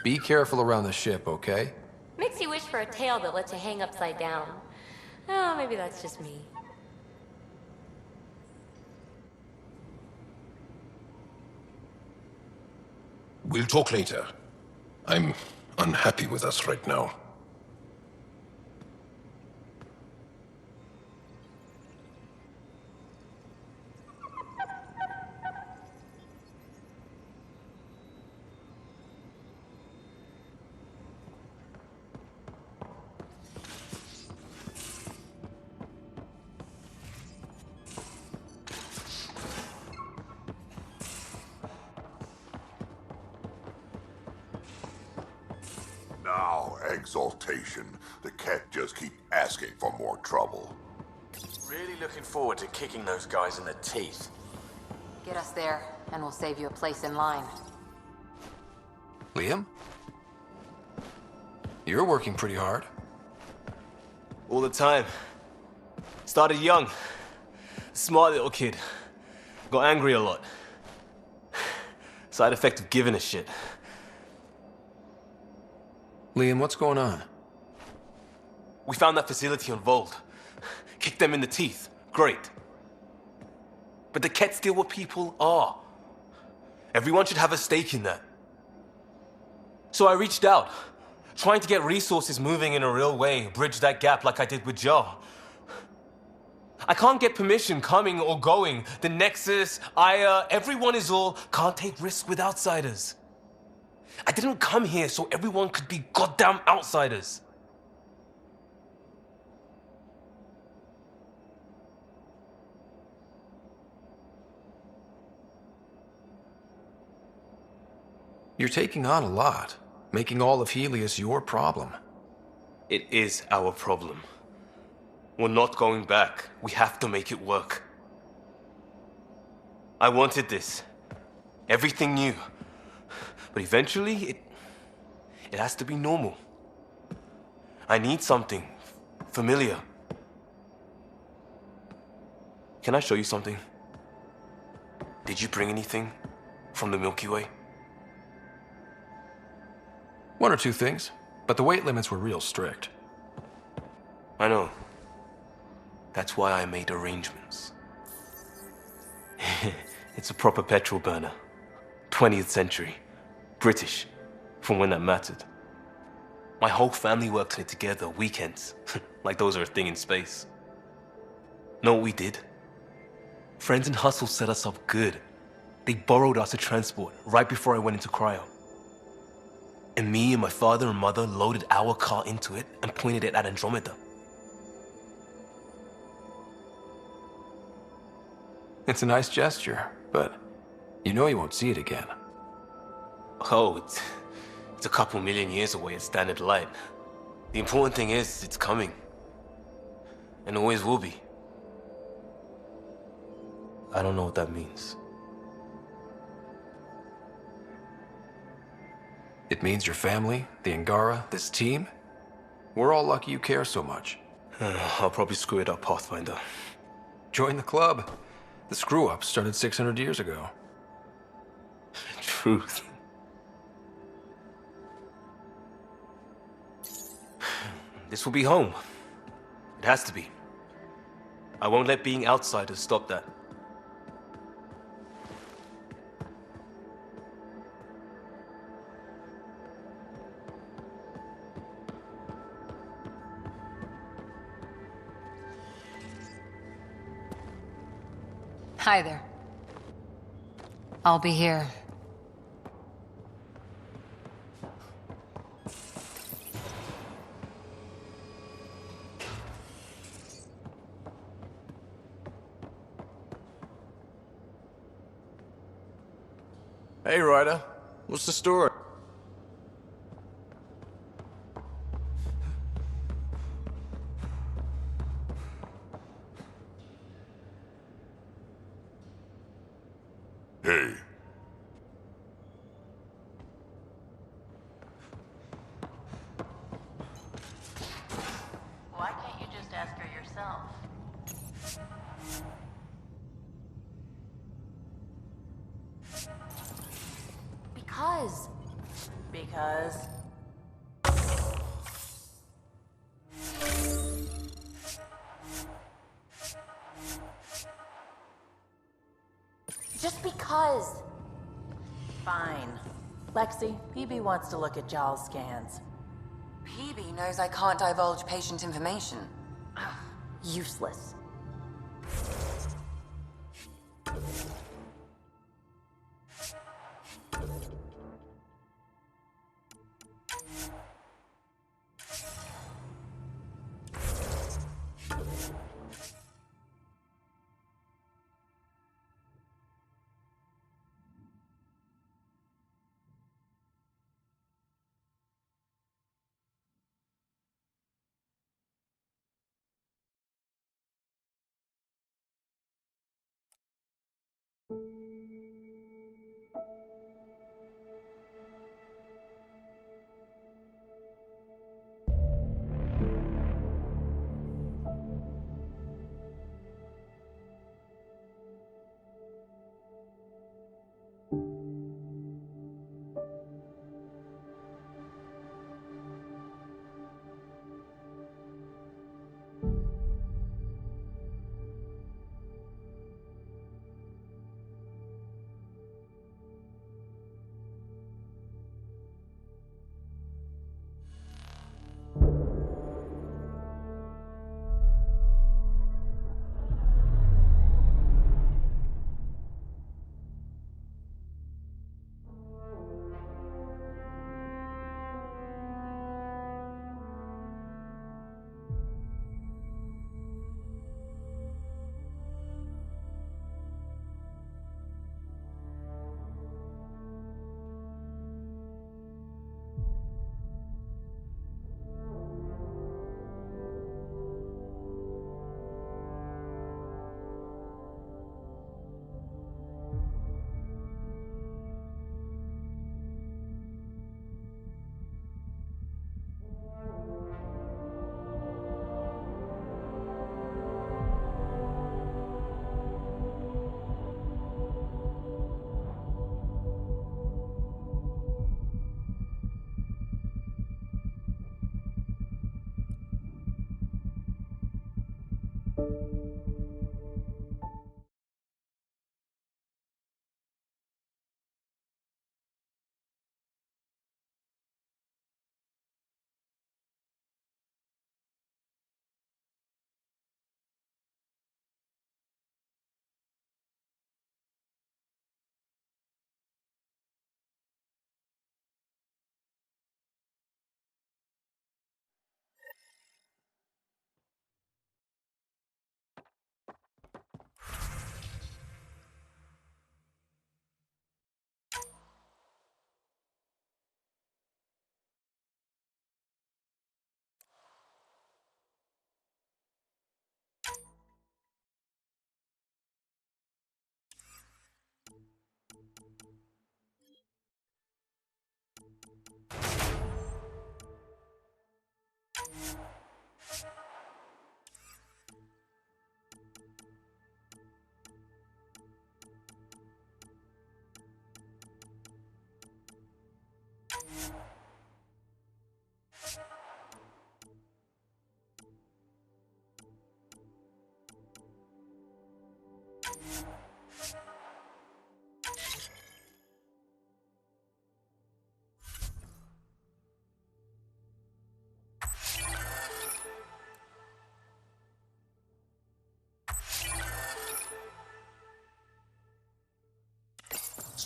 Be careful around the ship, okay? Makes you wish for a tail that lets you hang upside down. Oh, maybe that's just me. We'll talk later. I'm unhappy with us right now. Now, exaltation. The Ket just keep asking for more trouble. Really looking forward to kicking those guys in the teeth. Get us there, and we'll save you a place in line. Liam? You're working pretty hard. All the time. Started young. Smart little kid. Got angry a lot. Side effect of giving a shit. Liam, what's going on? We found that facility on Vold. Kicked them in the teeth. Great. But the Ket's still what people are. Everyone should have a stake in that. So I reached out, trying to get resources moving in a real way, bridge that gap like I did with Jar. I can't get permission coming or going. The Nexus, Aya, everyone is all can't take risks with outsiders. I didn't come here so everyone could be goddamn outsiders. You're taking on a lot, making all of Helios your problem. It is our problem. We're not going back. We have to make it work. I wanted this. Everything new. But eventually, it has to be normal. I need something familiar. Can I show you something? Did you bring anything from the Milky Way? One or two things, but the weight limits were real strict. I know. That's why I made arrangements. It's a proper petrol burner. 20th century. British. From when that mattered. My whole family worked on it together, weekends. Like those are a thing in space. Know what we did? Friends in Hustle set us up good. They borrowed us to transport right before I went into cryo. And me and my father and mother loaded our car into it and pointed it at Andromeda. It's a nice gesture, but you know you won't see it again. Oh, it's a couple million years away at standard light. The important thing is, it's coming. And always will be. I don't know what that means. It means your family, the Angara, this team. We're all lucky you care so much. I'll probably screw it up, Pathfinder. Join the club. The screw-up started 600 years ago. Truth. This will be home. It has to be. I won't let being outsiders stop that. Hi there. I'll be here. Hey, Ryder. What's the story? Hey. Why can't you just ask her yourself? Because. Because... Just because. Fine. Lexi, PB wants to look at Jal's scans. PB knows I can't divulge patient information. Useless.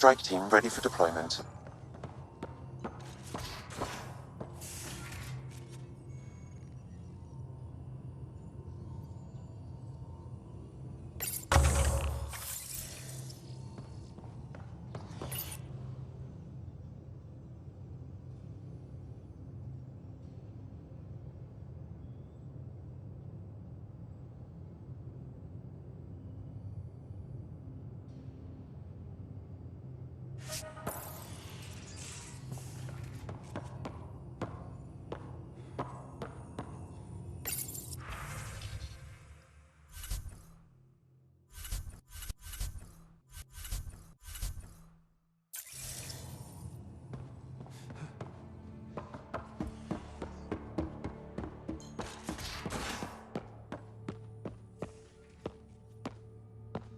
Strike team ready for deployment.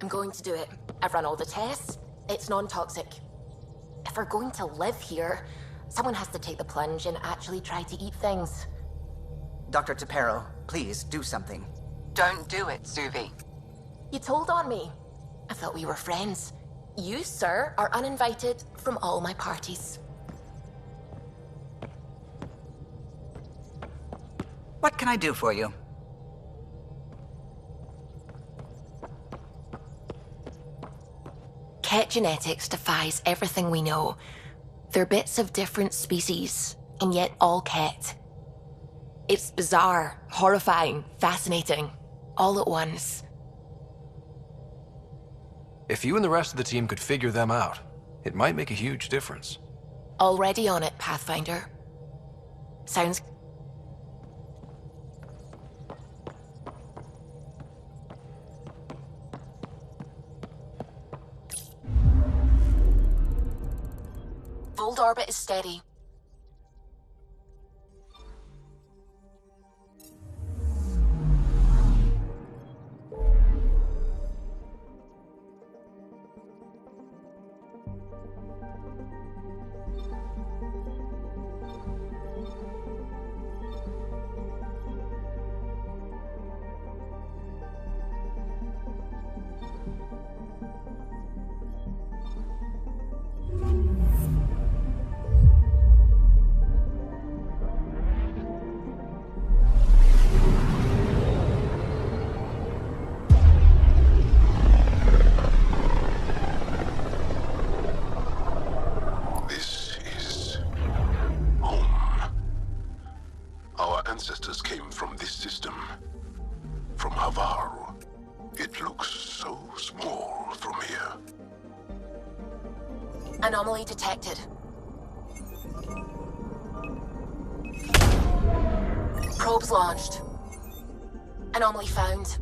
I'm going to do it. I've run all the tests. It's non-toxic. If we're going to live here, someone has to take the plunge and actually try to eat things. Dr. Tapero, please do something. Don't do it, Suvi. You told on me. I thought we were friends. You, sir, are uninvited from all my parties. What can I do for you? Ket genetics defies everything we know. They're bits of different species, and yet all Ket. It's bizarre, horrifying, fascinating, all at once. If you and the rest of the team could figure them out, it might make a huge difference. Already on it, Pathfinder. Sounds... Fold orbit is steady. Ancestors came from this system. From Havaru. It looks so small from here. Anomaly detected. Probes launched. Anomaly found.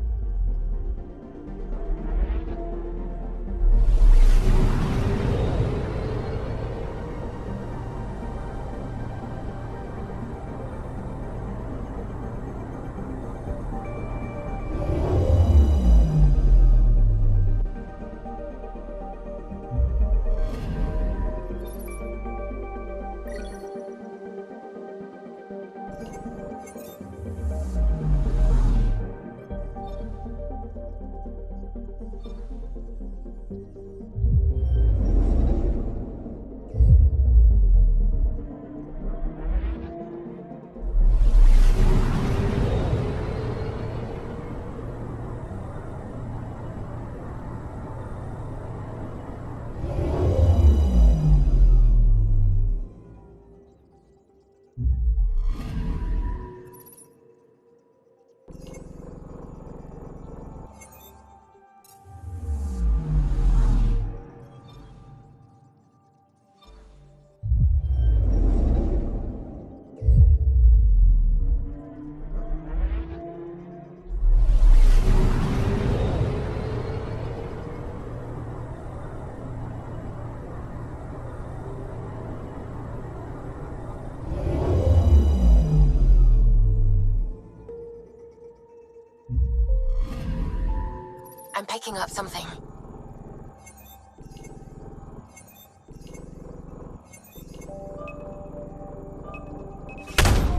I'm picking up something.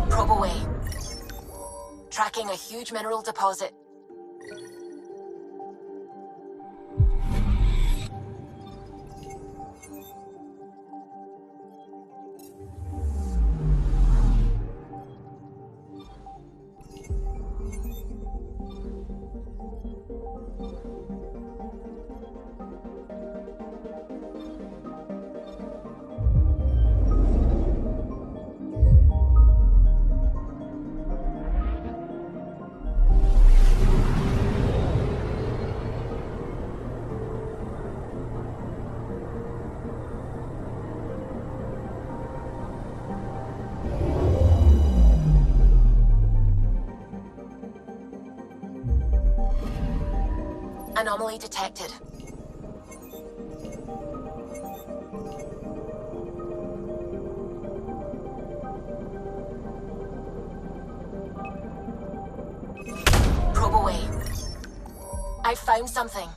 Probe away. Tracking a huge mineral deposit. Anomaly detected. Probe away. I found something.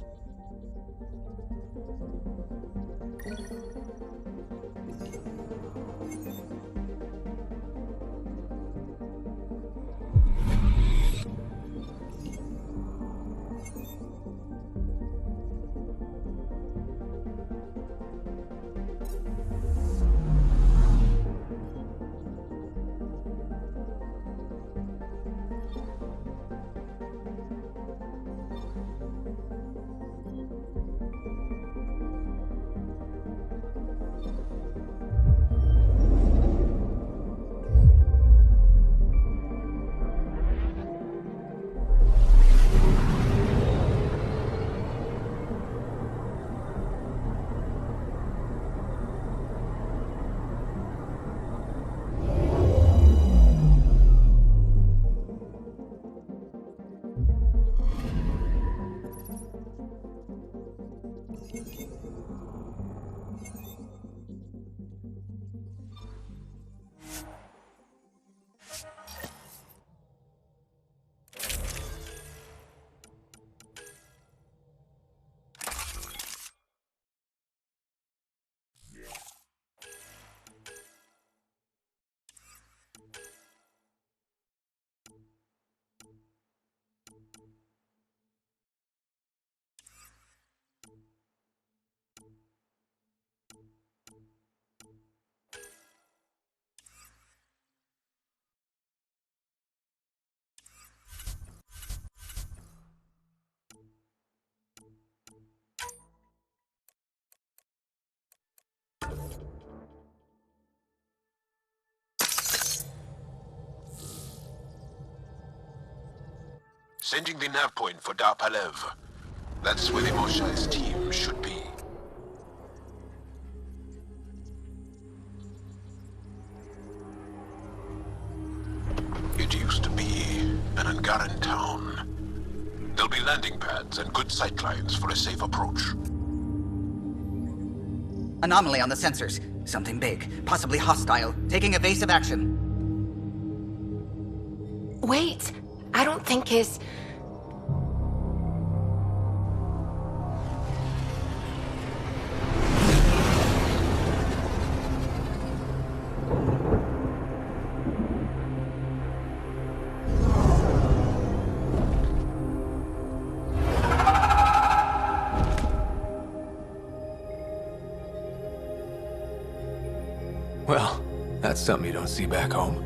Sending the nav point for Darpalev. That's where the Moshai's team should be. It used to be an Angaran town. There'll be landing pads and good sightlines for a safe approach. Anomaly on the sensors. Something big, possibly hostile, taking evasive action. Wait, I don't think his... Well, that's something you don't see back home.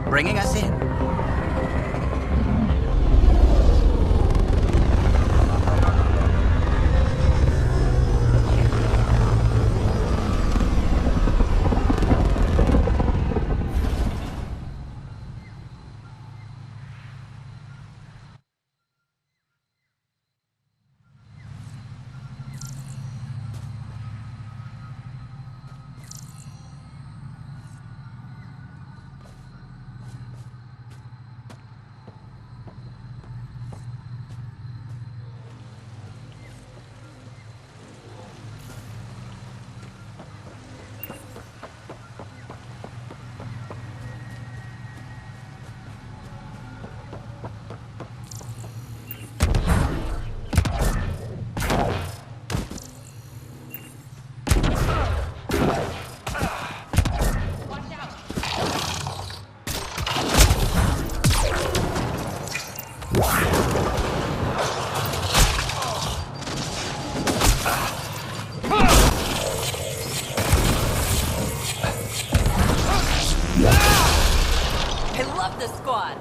Bringing us in. I love this squad.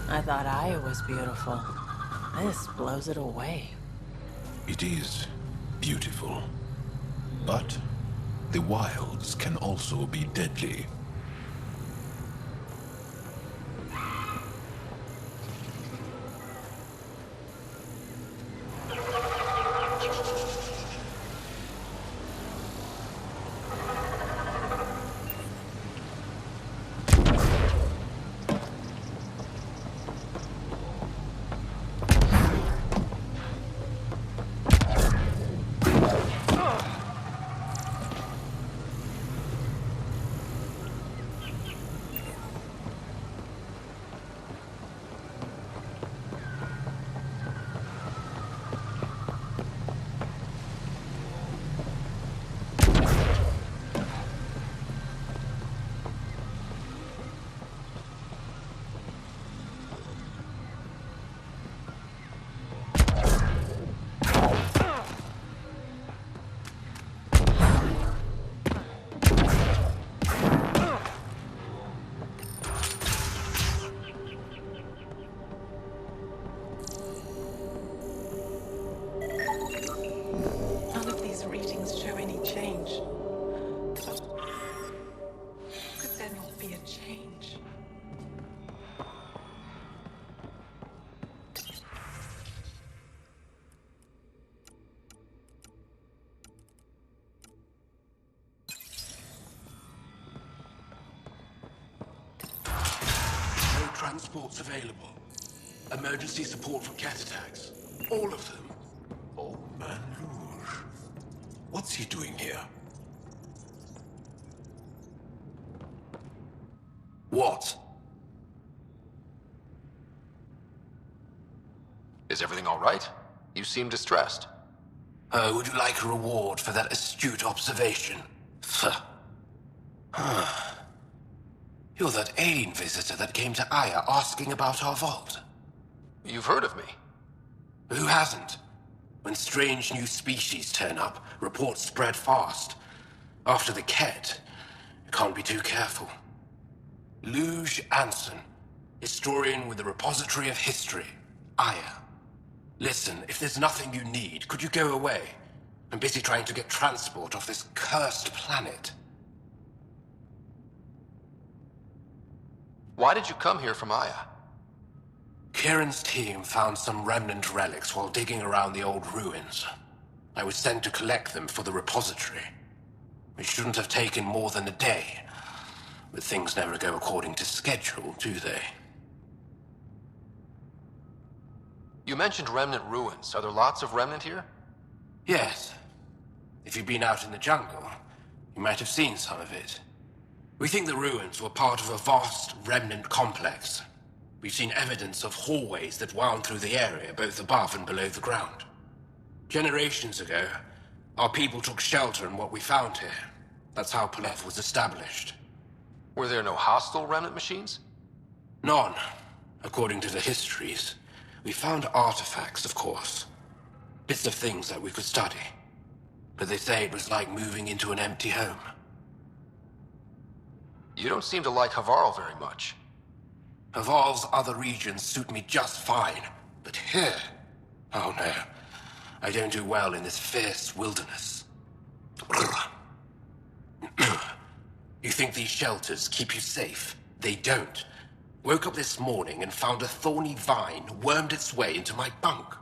I thought Aya was beautiful. This blows it away. It is beautiful. But the wilds can also be deadly. None of these readings show any change. Could there not be a change? No transports available. Emergency support for cat attacks. All of them. Oh, man, Rouge. What's he doing here? What? Is everything all right? You seem distressed. Would you like a reward for that astute observation? You're that alien visitor that came to Aya asking about our vault. You've heard of me. Who hasn't? When strange new species turn up, reports spread fast. After the Ket, you can't be too careful. Luge Anson, historian with the Repository of History, Aya. Listen, if there's nothing you need, could you go away? I'm busy trying to get transport off this cursed planet. Why did you come here from Aya? Kieran's team found some remnant relics while digging around the old ruins. I was sent to collect them for the repository. It shouldn't have taken more than a day. But things never go according to schedule, do they? You mentioned remnant ruins. Are there lots of remnant here? Yes. If you've been out in the jungle, you might have seen some of it. We think the ruins were part of a vast remnant complex. We've seen evidence of hallways that wound through the area, both above and below the ground. Generations ago, our people took shelter in what we found here. That's how Palev was established. Were there no hostile remnant machines? None, according to the histories. We found artifacts, of course. Bits of things that we could study. But they say it was like moving into an empty home. You don't seem to like Havarl very much. Havarl's other regions suit me just fine. But here... oh no. I don't do well in this fierce wilderness. You think these shelters keep you safe? They don't. Woke up this morning and found a thorny vine wormed its way into my bunk.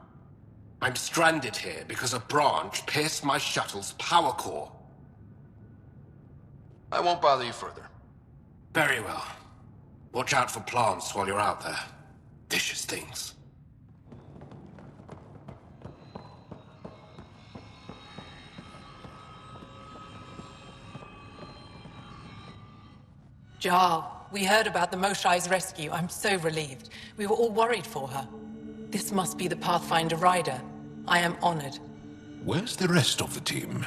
I'm stranded here because a branch pierced my shuttle's power core. I won't bother you further. Very well. Watch out for plants while you're out there. Vicious things. Jarl, we heard about the Moshai's rescue. I'm so relieved. We were all worried for her. This must be the Pathfinder Ryder. I am honored. Where's the rest of the team?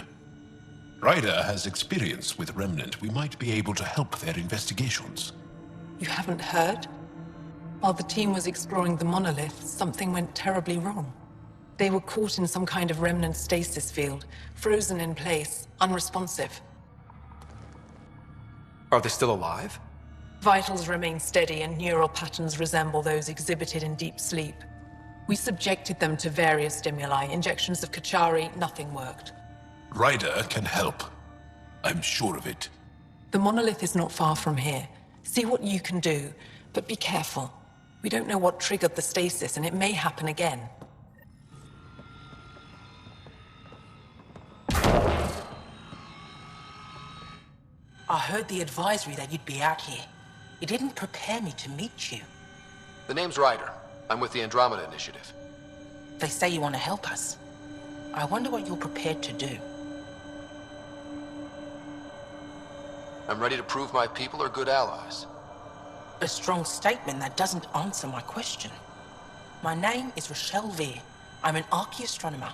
Ryder has experience with Remnant. We might be able to help their investigations. You haven't heard? While the team was exploring the monolith, something went terribly wrong. They were caught in some kind of Remnant stasis field, frozen in place, unresponsive. Are they still alive? Vitals remain steady and neural patterns resemble those exhibited in deep sleep. We subjected them to various stimuli, injections of Kachari, nothing worked. Ryder can help. I'm sure of it. The monolith is not far from here. See what you can do, but be careful. We don't know what triggered the stasis, and it may happen again. I heard the advisory that you'd be out here. It didn't prepare me to meet you. The name's Ryder. I'm with the Andromeda Initiative. They say you want to help us. I wonder what you're prepared to do. I'm ready to prove my people are good allies. A strong statement that doesn't answer my question. My name is Rochelle Veer. I'm an archaeoastronomer.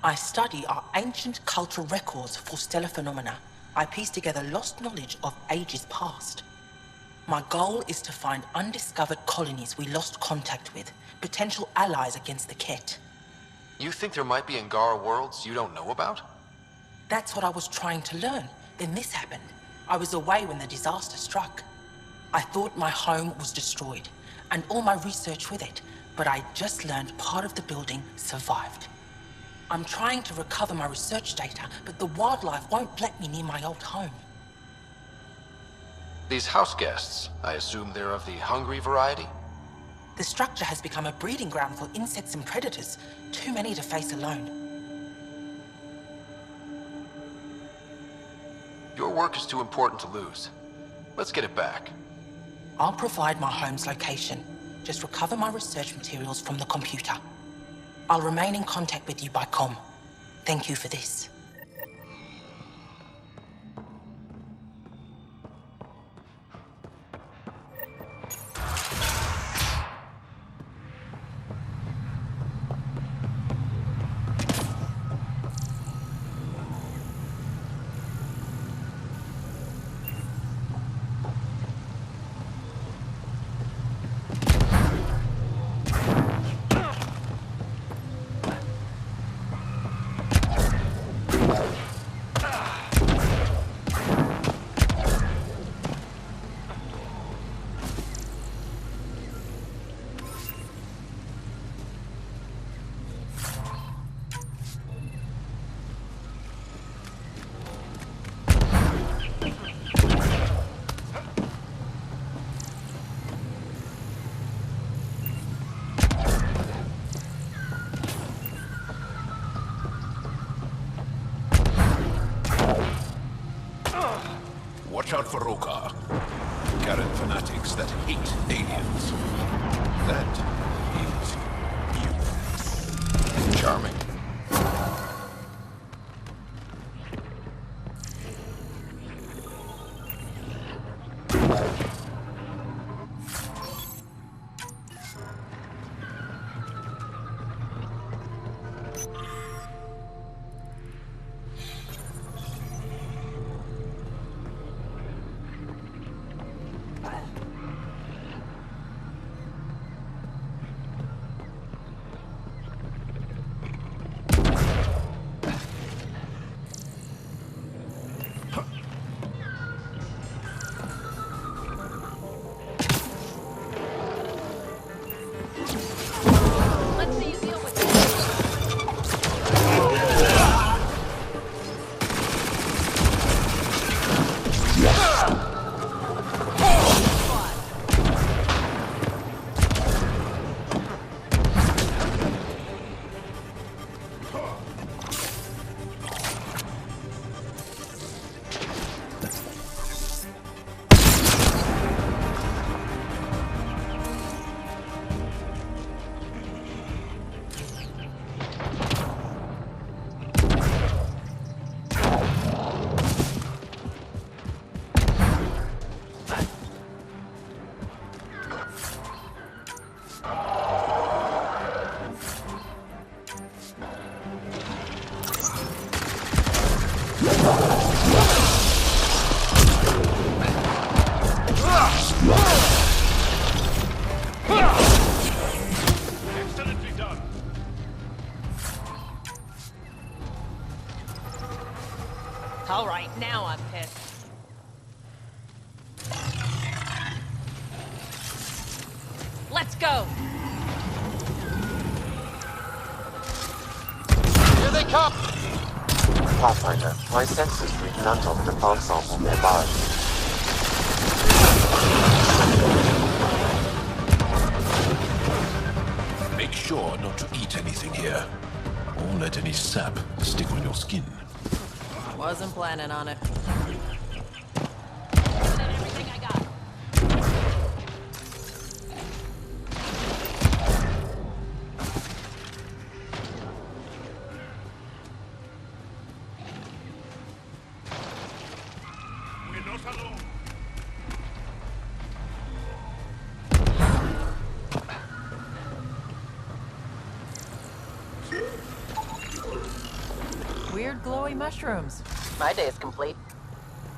I study our ancient cultural records for stellar phenomena. I piece together lost knowledge of ages past. My goal is to find undiscovered colonies we lost contact with, potential allies against the Ket. You think there might be Angara worlds you don't know about? That's what I was trying to learn. Then this happened. I was away when the disaster struck. I thought my home was destroyed, and all my research with it, but I just learned part of the building survived. I'm trying to recover my research data, but the wildlife won't let me near my old home. These house guests, I assume they're of the hungry variety? The structure has become a breeding ground for insects and predators, too many to face alone. Your work is too important to lose. Let's get it back. I'll provide my home's location. Just recover my research materials from the computer. I'll remain in contact with you by comm. Thank you for this. Watch out for Roka. Angaran fanatics that hate aliens. That is you. Charming. go! Here they come! Pathfinder, my sensors read an Andromeda plant sample nearby. Make sure not to eat anything here, or let any sap stick on your skin. Wasn't planning on it. Weird glowy mushrooms. My day's complete.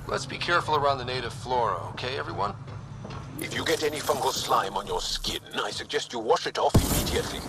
Let's be careful around the native flora, okay, everyone? If you get any fungal slime on your skin, I suggest you wash it off immediately.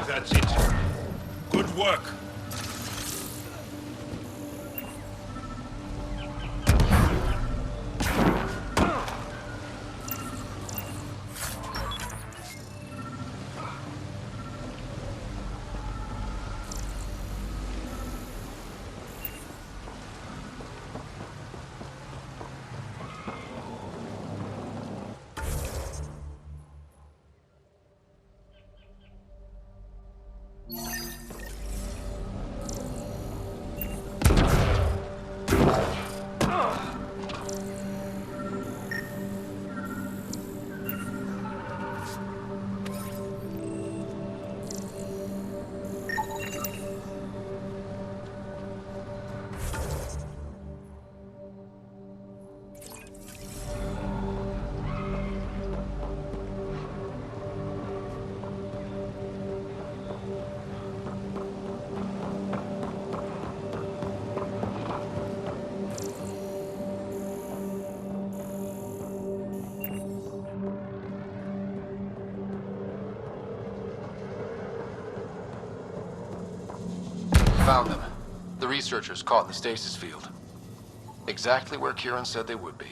That's it. Good work. Found them. The researchers caught in the stasis field. Exactly where Kieran said they would be.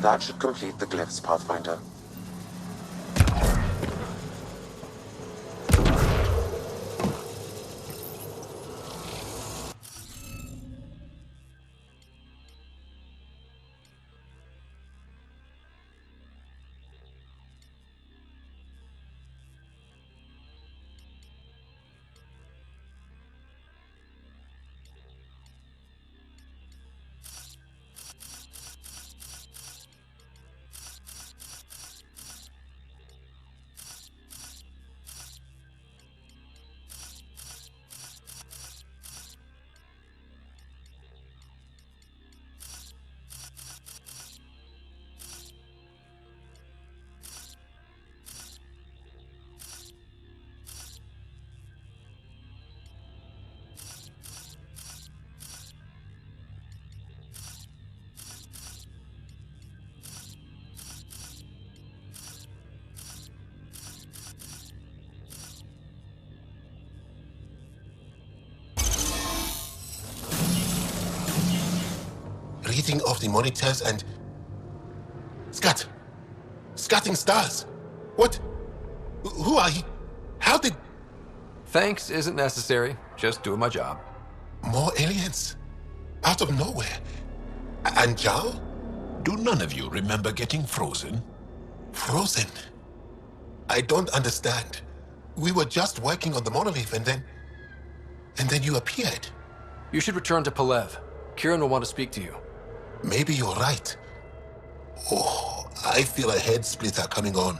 That should complete the glyphs, Pathfinder. reading of the monitors and... Scatting stars. What? Who are you? How did... Thanks isn't necessary. Just doing my job. More aliens? Out of nowhere? And Jal? Do none of you remember getting frozen? Frozen? I don't understand. We were just working on the monolith and then you appeared. You should return to Palev. Kieran will want to speak to you. Maybe you're right. Oh, I feel a head splitter coming on.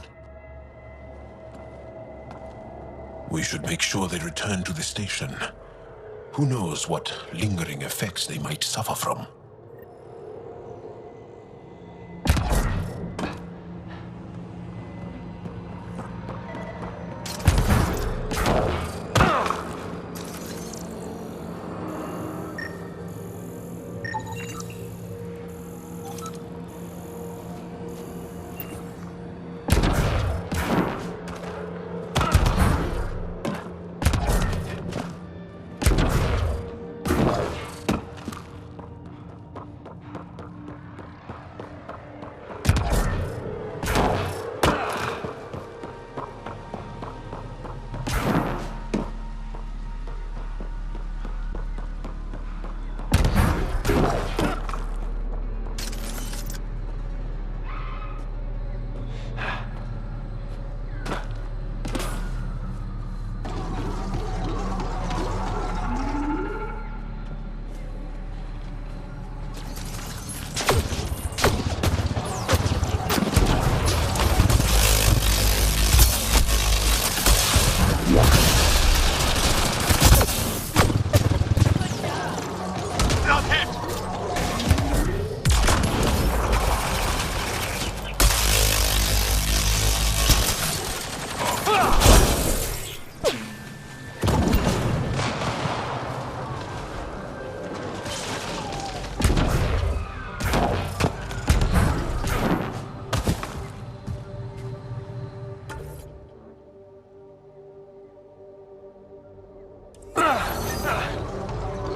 We should make sure they return to the station. Who knows what lingering effects they might suffer from.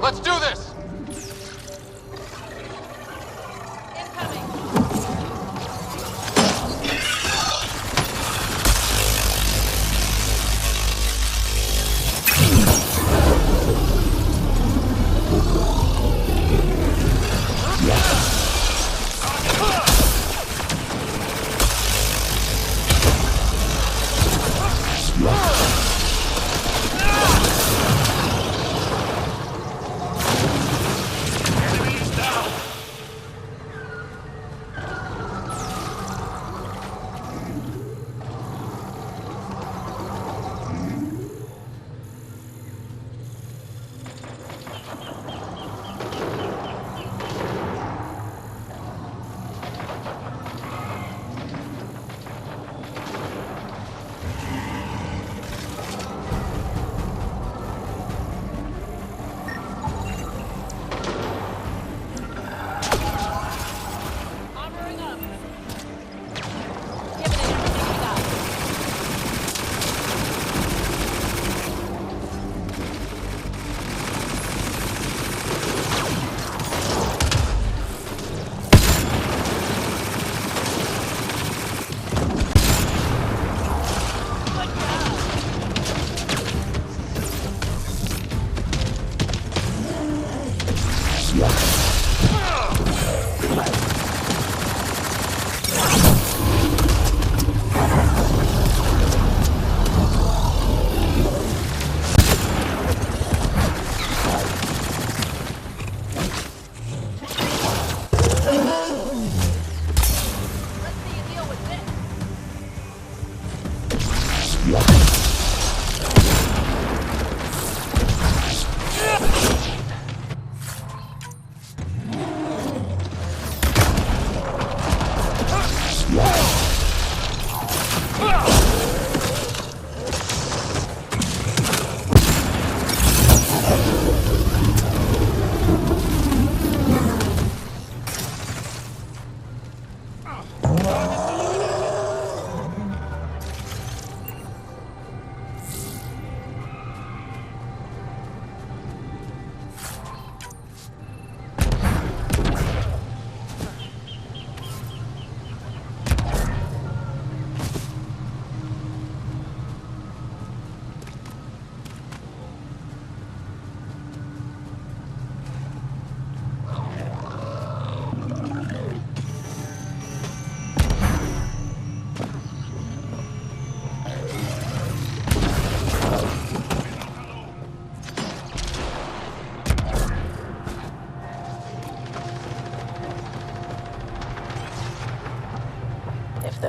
Let's do this!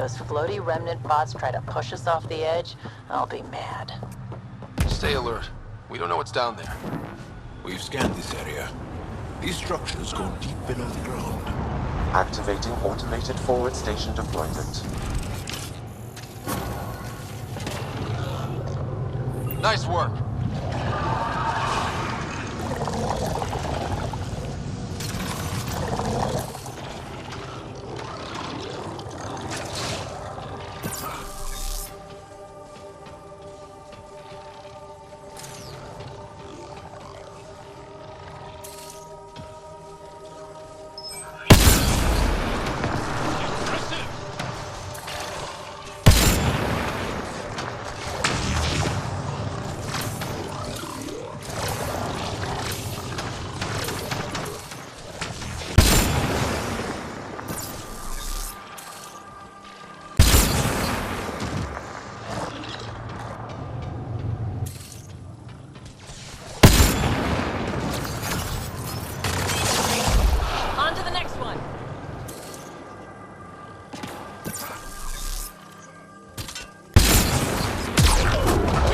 those floaty remnant bots try to push us off the edge, I'll be mad. Stay alert. We don't know what's down there. We've scanned this area. These structures go deep below the ground. Activating automated forward station deployment. Nice work.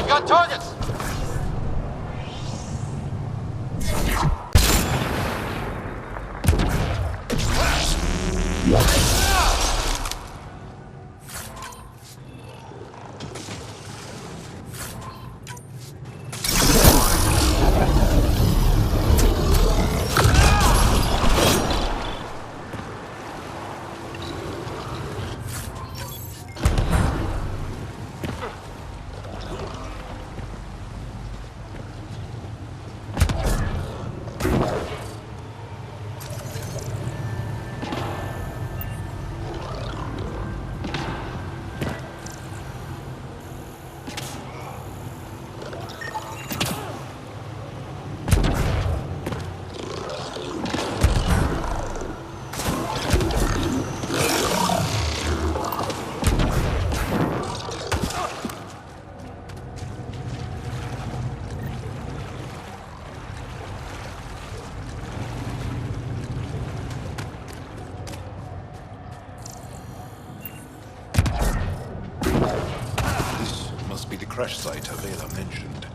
Got targets! Crash site Avela mentioned.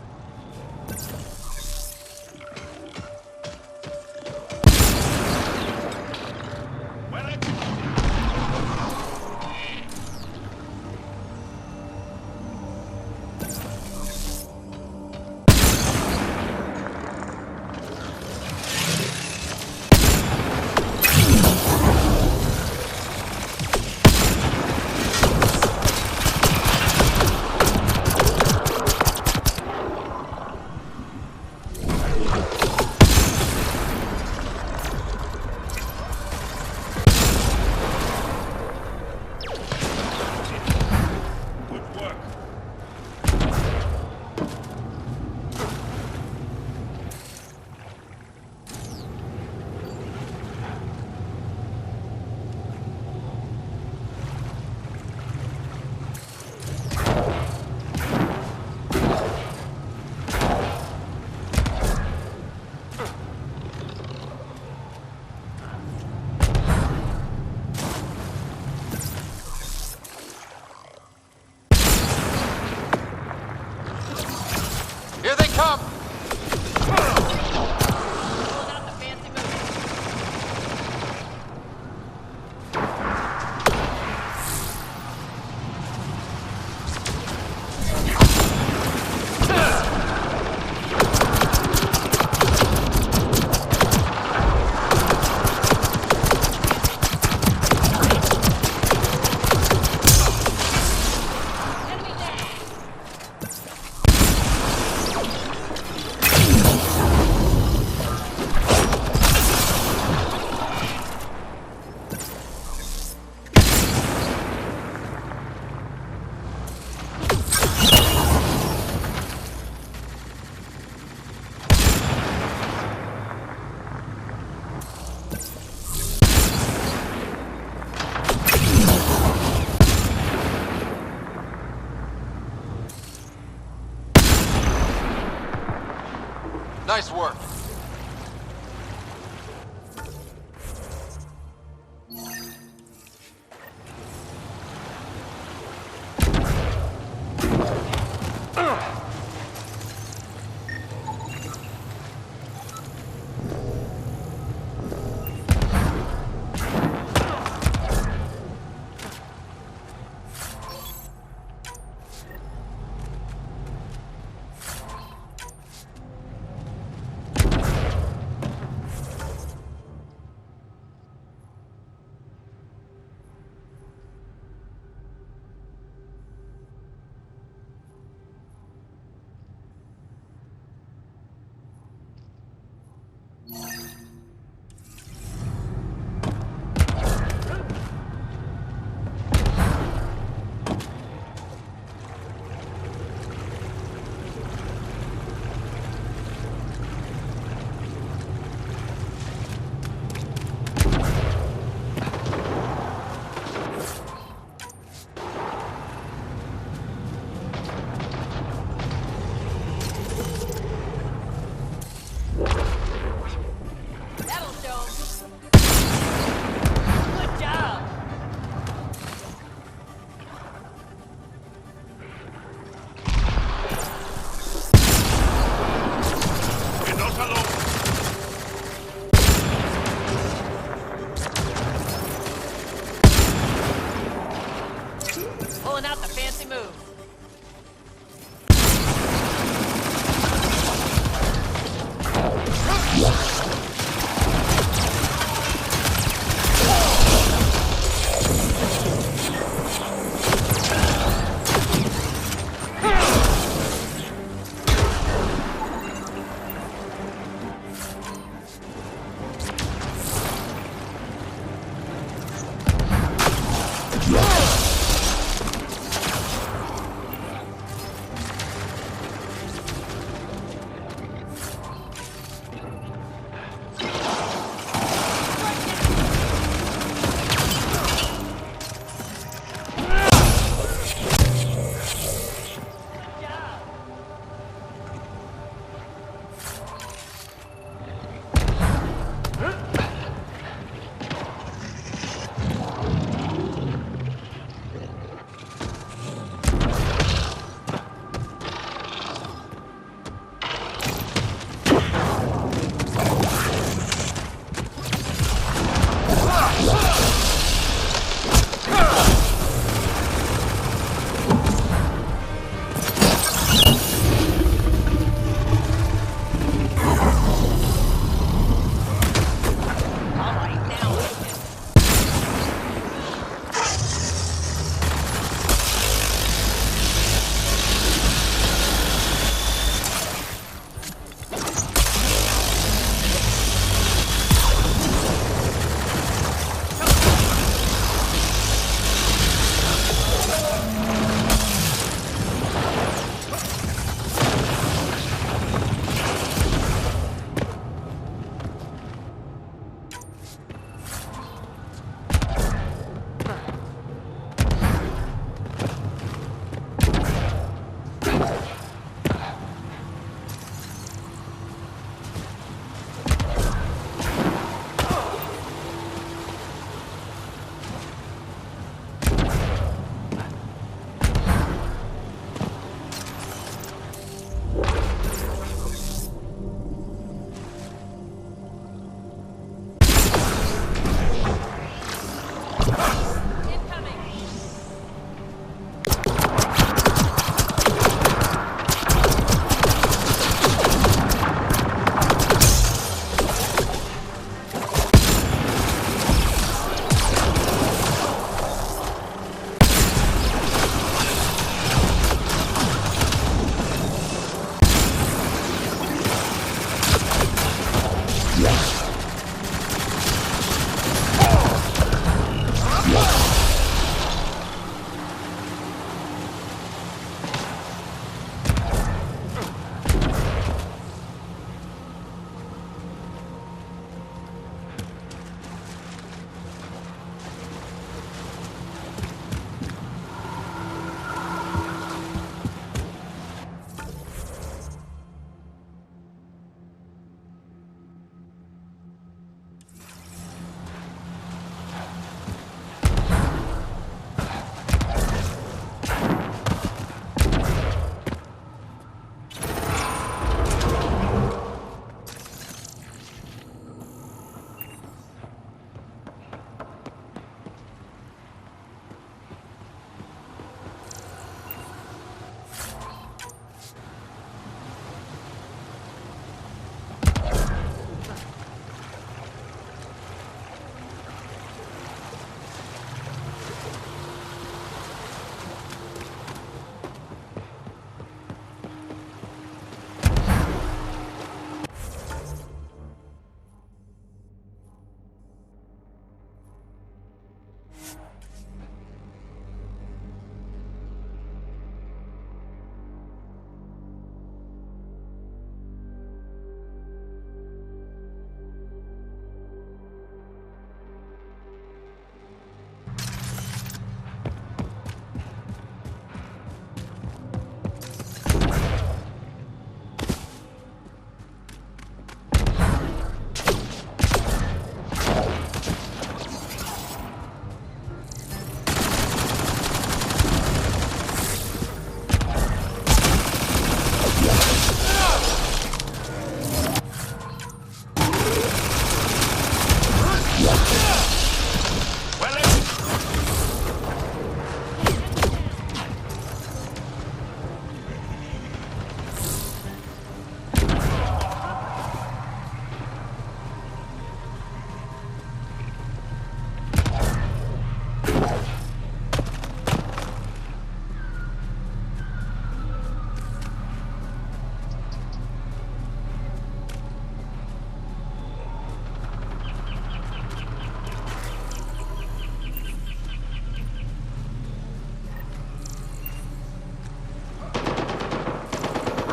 Here they come! Nice work.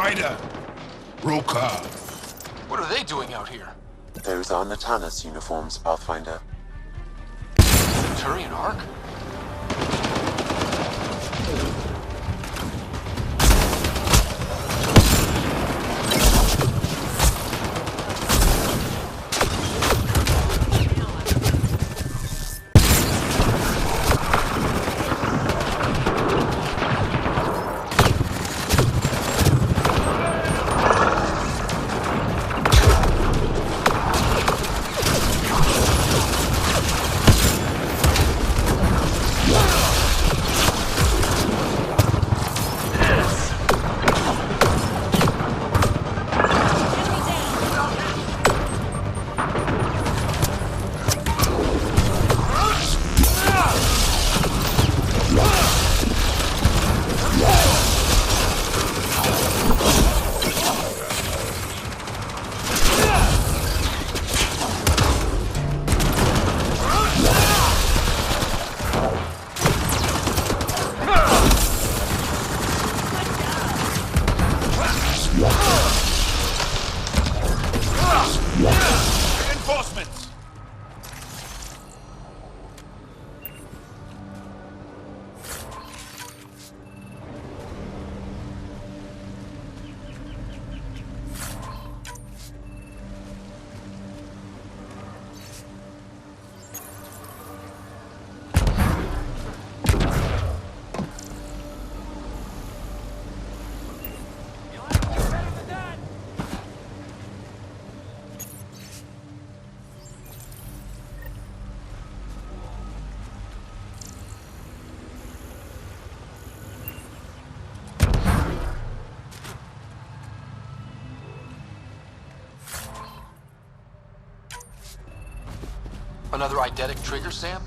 Ryder! Roka! What are they doing out here? Those are Natanus uniforms, Pathfinder. Turian Ark? Reinforcements! Another eidetic trigger, Sam?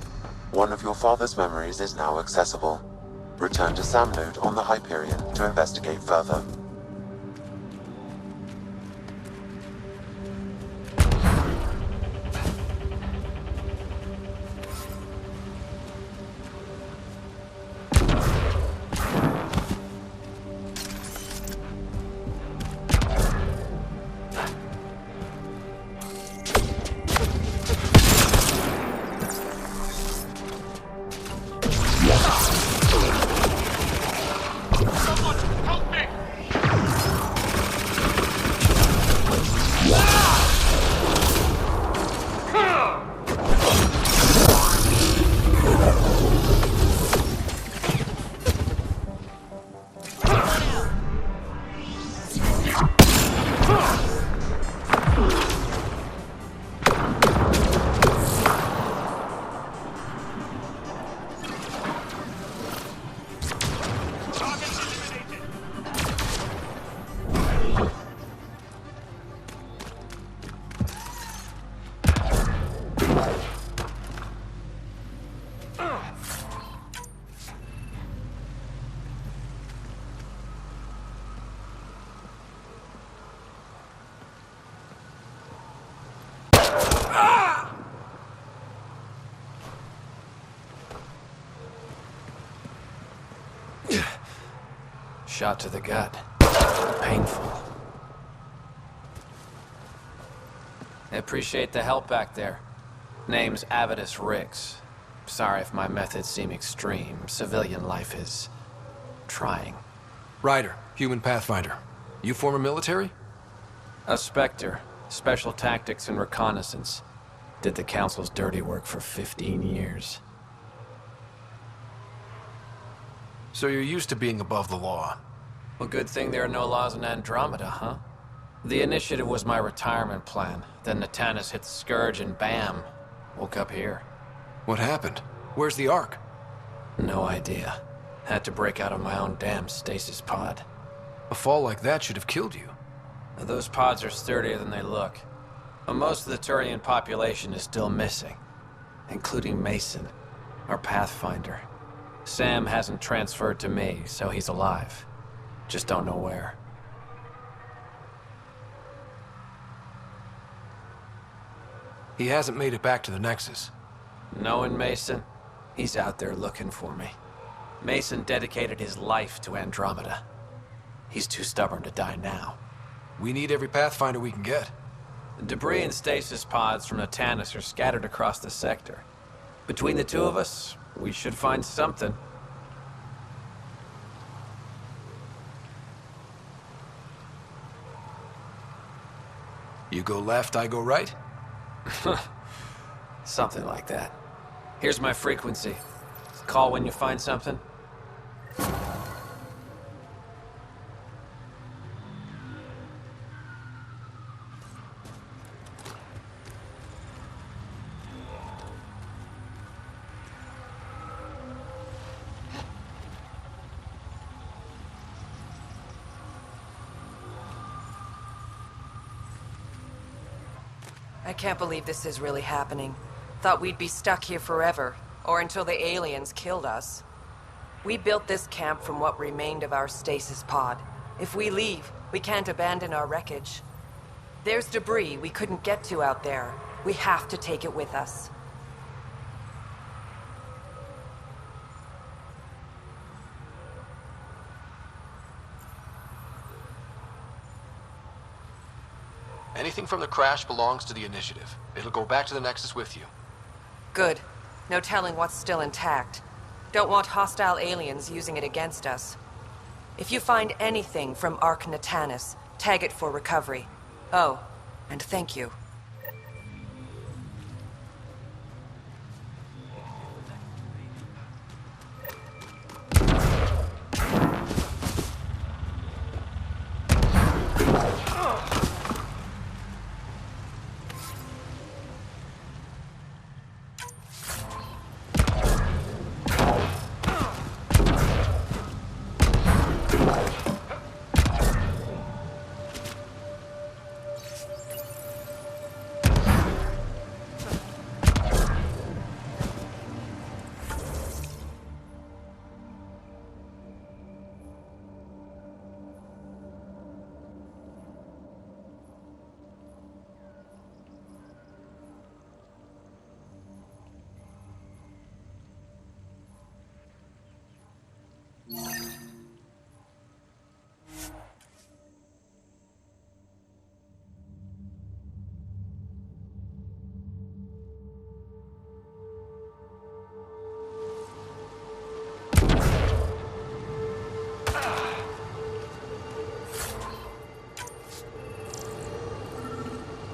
One of your father's memories is now accessible. Return to Sam Node on the Hyperion to investigate further. Shot to the gut. Painful. I appreciate the help back there. Name's Avidus Rix. Sorry if my methods seem extreme. Civilian life is trying. Ryder, human pathfinder. You former military? A Spectre. Special tactics and reconnaissance. Did the Council's dirty work for 15 years. So you're used to being above the law. Well, good thing there are no laws in Andromeda, huh? The initiative was my retirement plan. Then Natanus hit the Scourge and bam, woke up here. What happened? Where's the Ark? No idea. Had to break out of my own damn stasis pod. A fall like that should have killed you. Those pods are sturdier than they look. But most of the Turian population is still missing, including Mason, our Pathfinder. Sam hasn't transferred to me, so he's alive. Just don't know where. He hasn't made it back to the Nexus. Knowing Mason, he's out there looking for me. Mason dedicated his life to Andromeda. He's too stubborn to die now. We need every Pathfinder we can get. The debris and stasis pods from Natanus are scattered across the sector. Between the two of us, we should find something. You go left, I go right? Something like that. Here's my frequency. Call when you find something. I can't believe this is really happening. Thought we'd be stuck here forever, or until the aliens killed us. We built this camp from what remained of our stasis pod. If we leave, we can't abandon our wreckage. There's debris we couldn't get to out there. We have to take it with us. Anything from the crash belongs to the Initiative. It'll go back to the Nexus with you. Good. No telling what's still intact. Don't want hostile aliens using it against us. If you find anything from Ark Natanus, tag it for recovery. Oh, and thank you.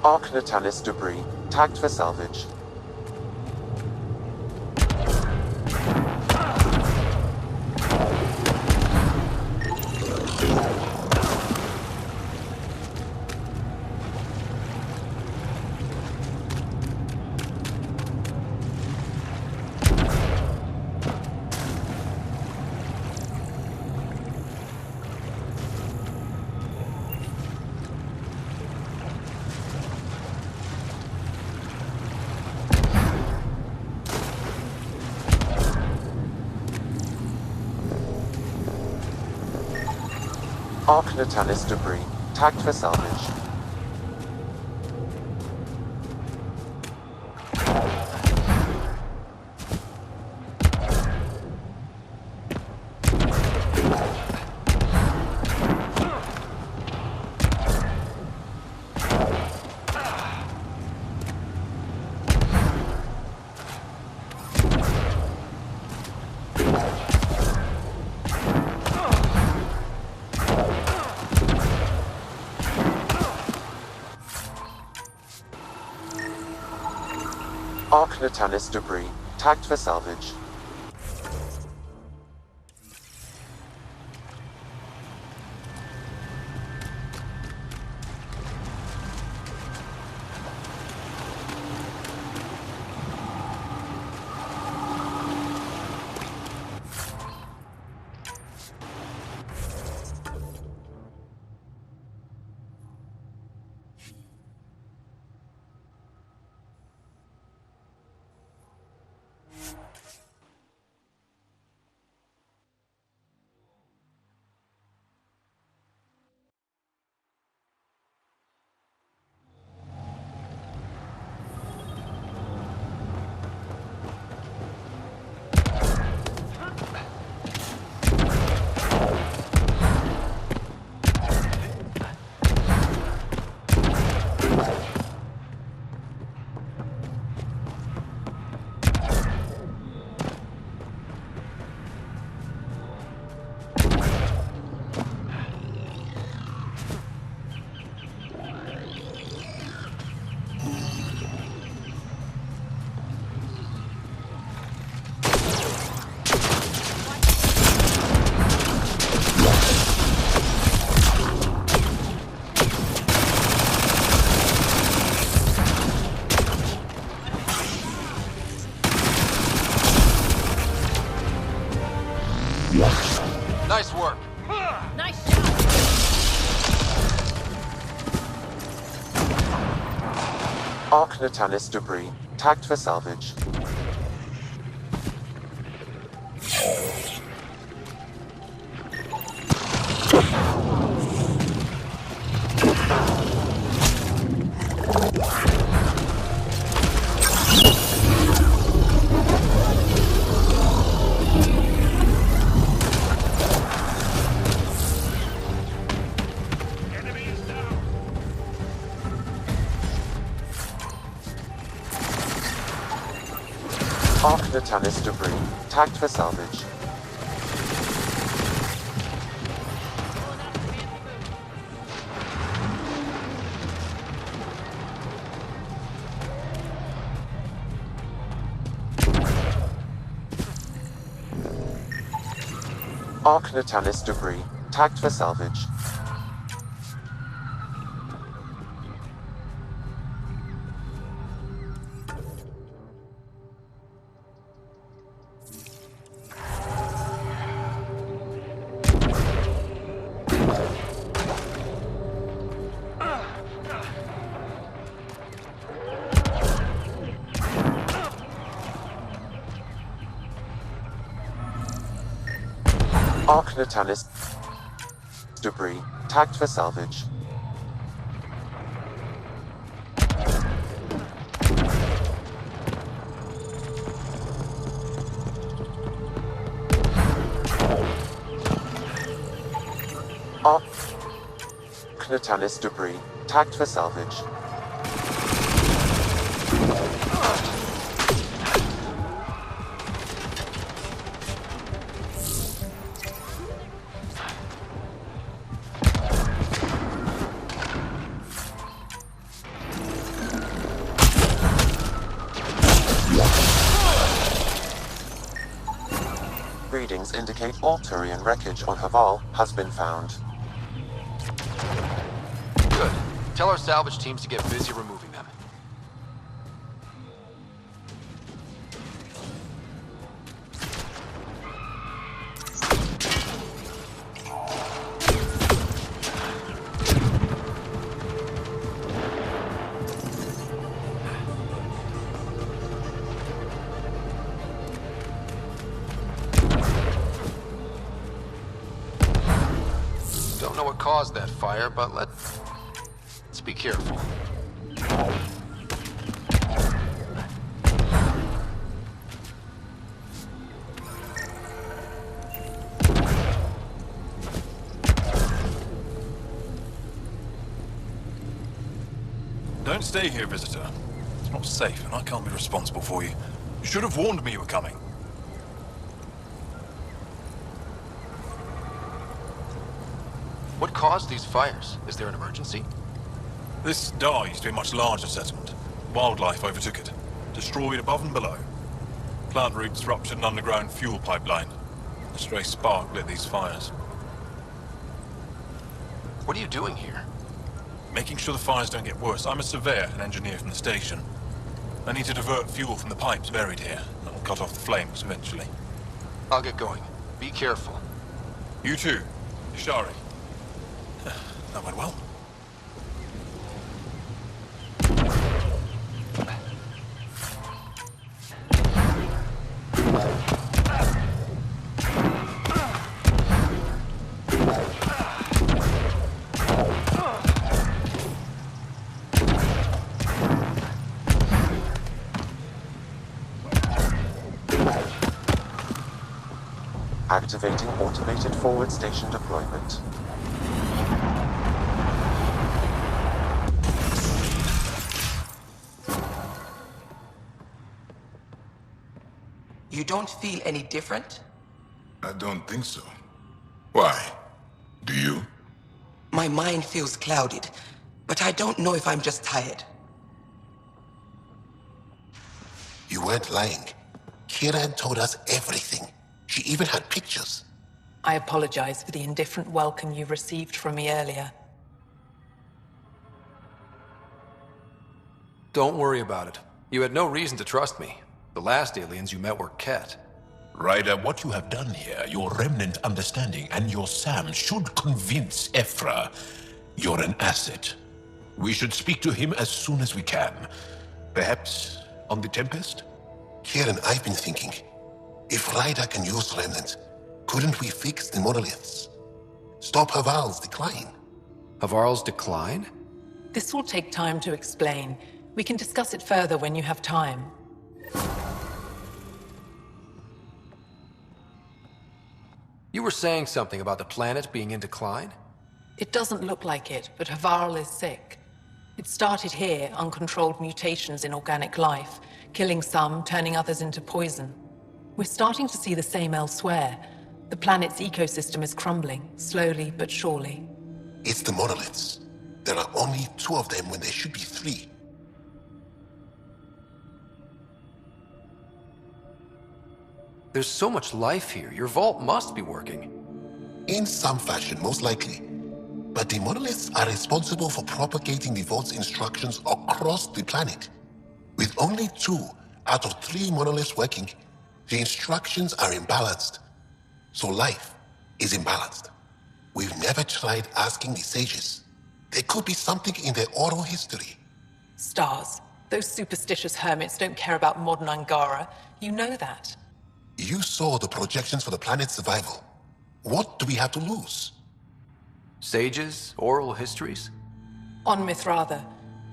Ark Natanus debris, tagged for salvage. Ark Natanus debris, tagged for salvage. Ark Natanus debris, tagged for salvage. Arc Natalis debris, tagged for salvage. Arc Natalis debris, tagged for salvage. Arc Natalis debris, tagged for salvage. Arc Natalis debris, tagged for salvage. Arc Natalis debris, tagged for salvage. Readings indicate all Turian wreckage on Haval has been found. Good. Tell our salvage teams to get busy removing them. Don't know what caused that fire, but let's be careful. Don't stay here, visitor. It's not safe, and I can't be responsible for you. You should have warned me you were coming. What caused these fires? Is there an emergency? This Dar used to be a much larger settlement. Wildlife overtook it, destroyed above and below. Plant roots ruptured an underground fuel pipeline. A stray spark lit these fires. What are you doing here? Making sure the fires don't get worse. I'm a surveyor and engineer from the station. I need to divert fuel from the pipes buried here. That'll cut off the flames eventually. I'll get going. Be careful. You too, Ishari. That went well. Activating automated forward station deployment. You don't feel any different? I don't think so. Why? Do you? My mind feels clouded, but I don't know if I'm just tired. You weren't lying. Kieran told us everything. She even had pictures. I apologize for the indifferent welcome you received from me earlier. Don't worry about it. You had no reason to trust me. The last aliens you met were Ket. Ryder, what you have done here, your remnant understanding and your Sam should convince Ephra you're an asset. We should speak to him as soon as we can. Perhaps on the Tempest? Kieran, I've been thinking, if Ryder can use Remnant, couldn't we fix the monoliths? Stop Haval's decline? Havarl's decline? This will take time to explain. We can discuss it further when you have time. You were saying something about the planet being in decline? It doesn't look like it, but Havarl is sick. It started here, uncontrolled mutations in organic life, killing some, turning others into poison. We're starting to see the same elsewhere. The planet's ecosystem is crumbling, slowly but surely. It's the monoliths. There are only 2 of them when there should be 3. There's so much life here. Your vault must be working. In some fashion, most likely. But the monoliths are responsible for propagating the vault's instructions across the planet. With only 2 out of 3 monoliths working, the instructions are imbalanced. So life is imbalanced. We've never tried asking the sages. There could be something in their oral history. Stars. Those superstitious hermits don't care about modern Angara. You know that. You saw the projections for the planet's survival. What do we have to lose? Sages? Oral histories? On Mithratha,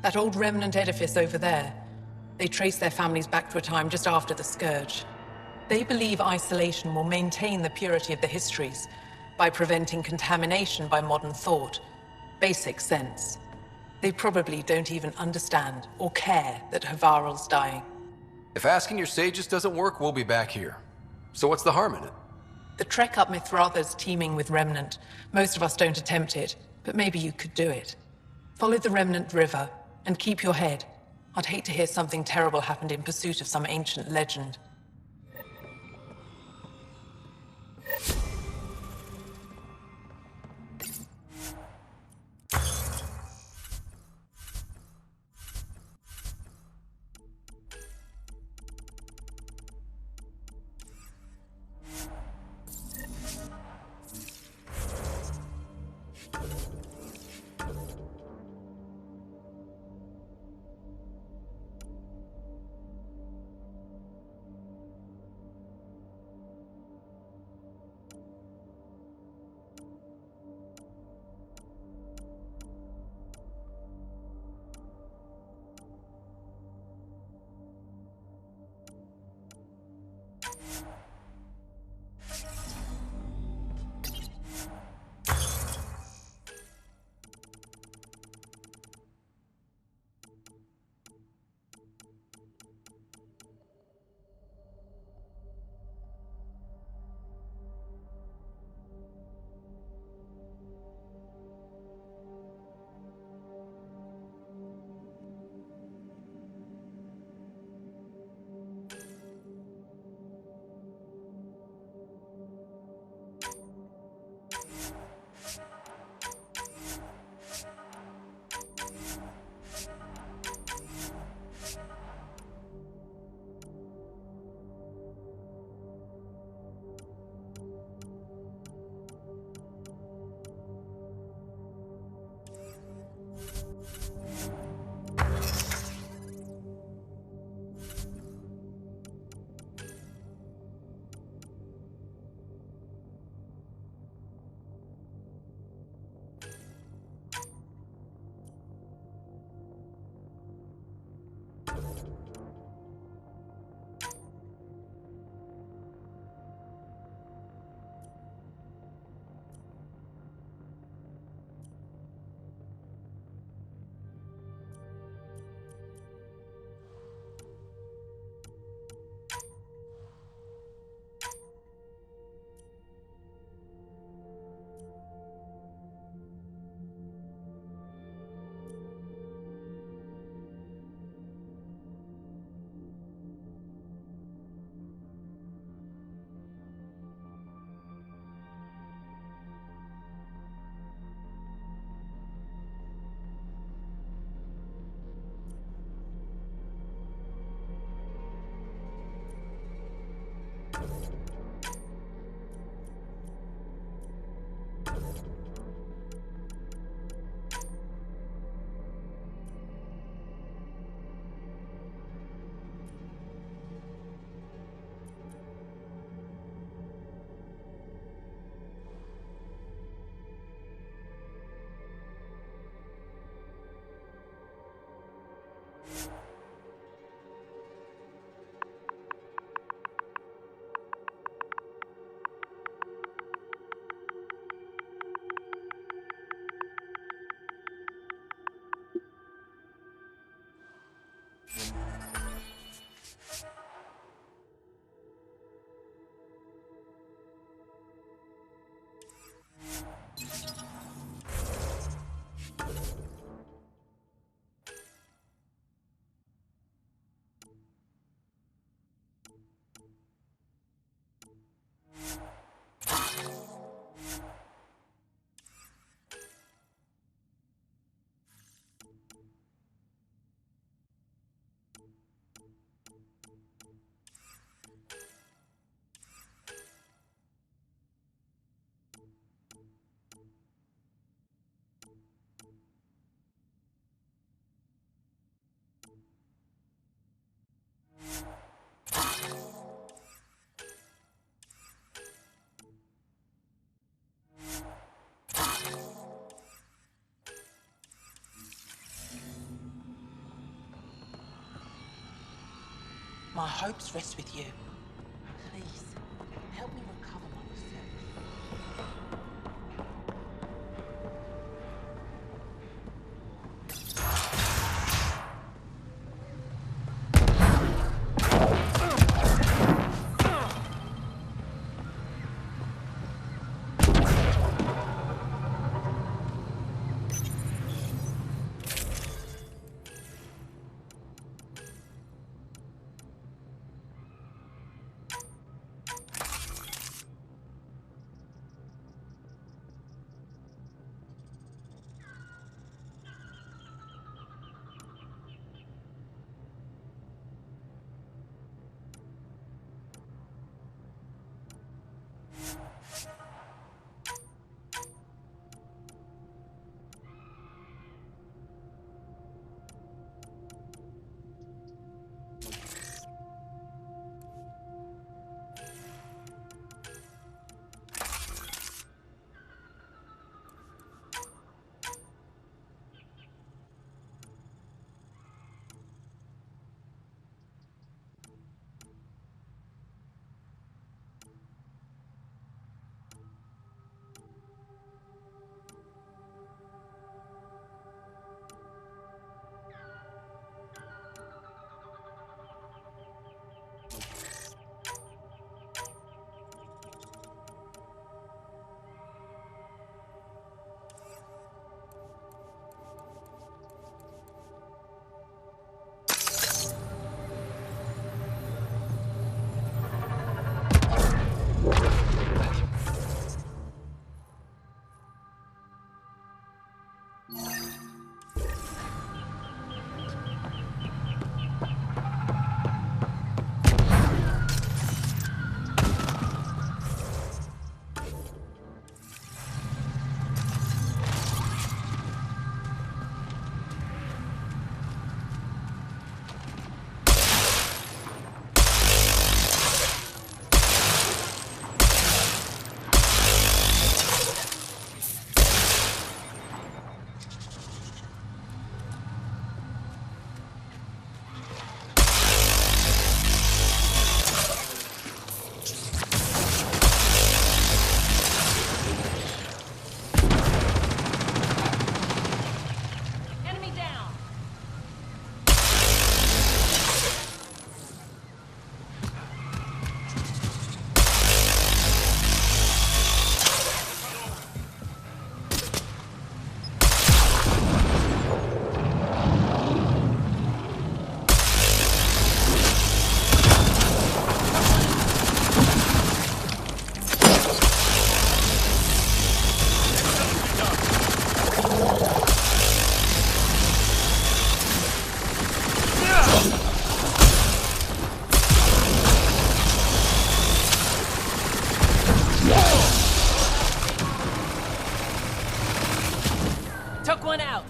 that old remnant edifice over there. They trace their families back to a time just after the Scourge. They believe isolation will maintain the purity of the histories by preventing contamination by modern thought. Basic sense. They probably don't even understand or care that Havarl's dying. If asking your sages doesn't work, we'll be back here. So what's the harm in it? The trek up Mithratha's teeming with Remnant. Most of us don't attempt it, but maybe you could do it. Follow the Remnant River, and keep your head. I'd hate to hear something terrible happened in pursuit of some ancient legend. My hopes rest with you. Please, help me recover myself. Took one out.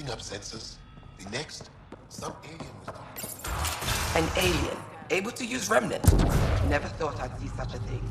setting up sensors. The next, some alien was talking. An alien, able to use Remnant. Never thought I'd see such a thing.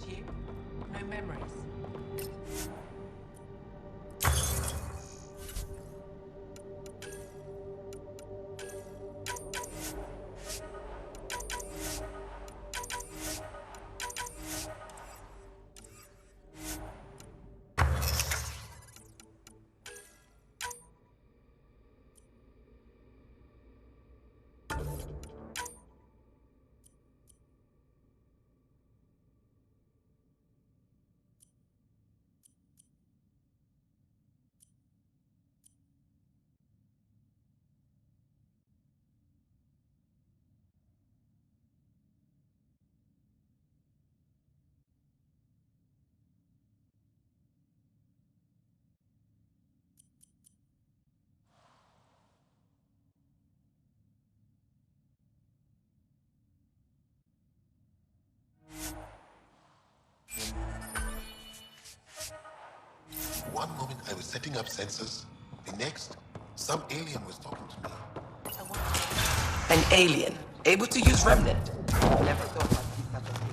You? No memories. One moment I was setting up sensors. The next, some alien was talking to me. An alien, able to use Remnant. Never thought I'd see such a thing.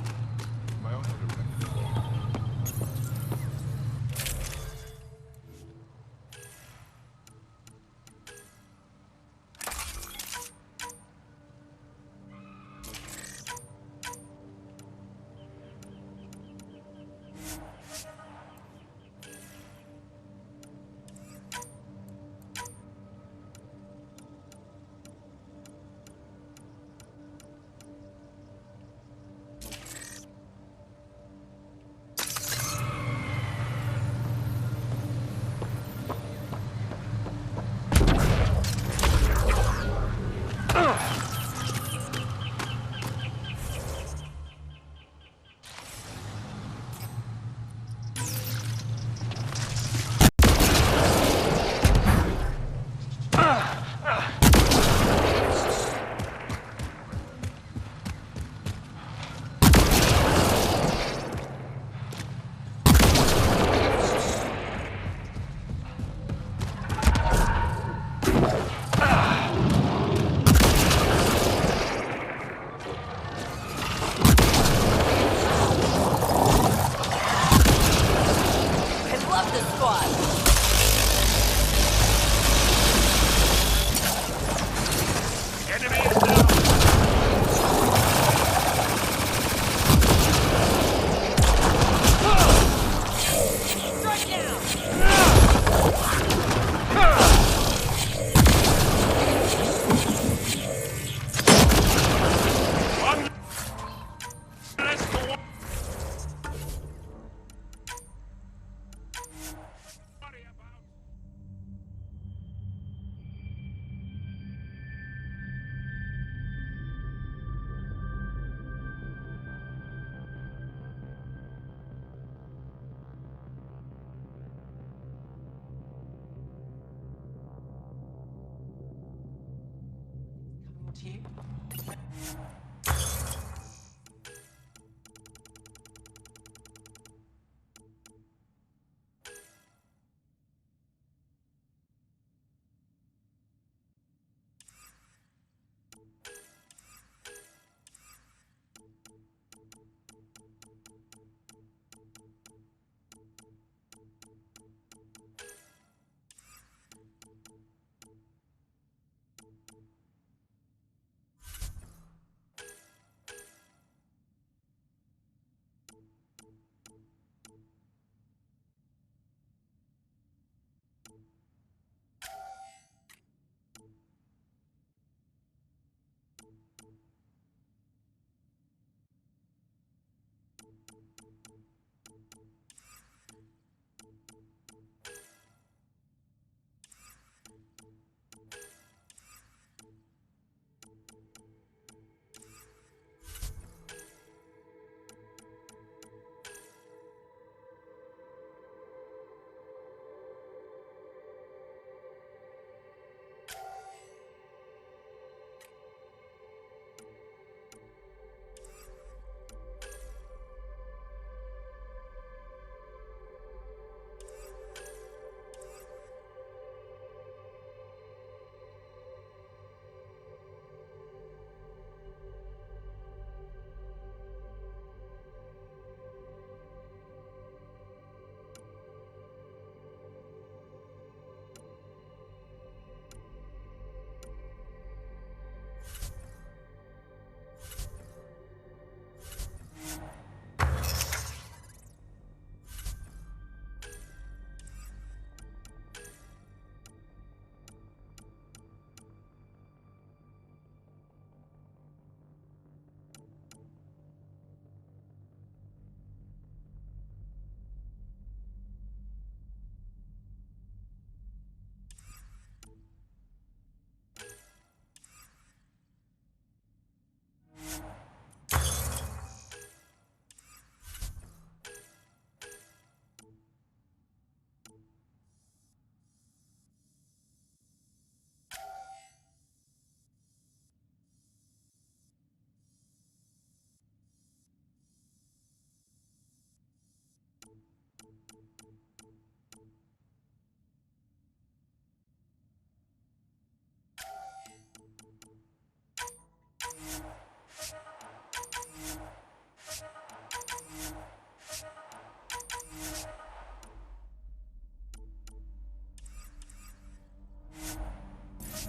To you?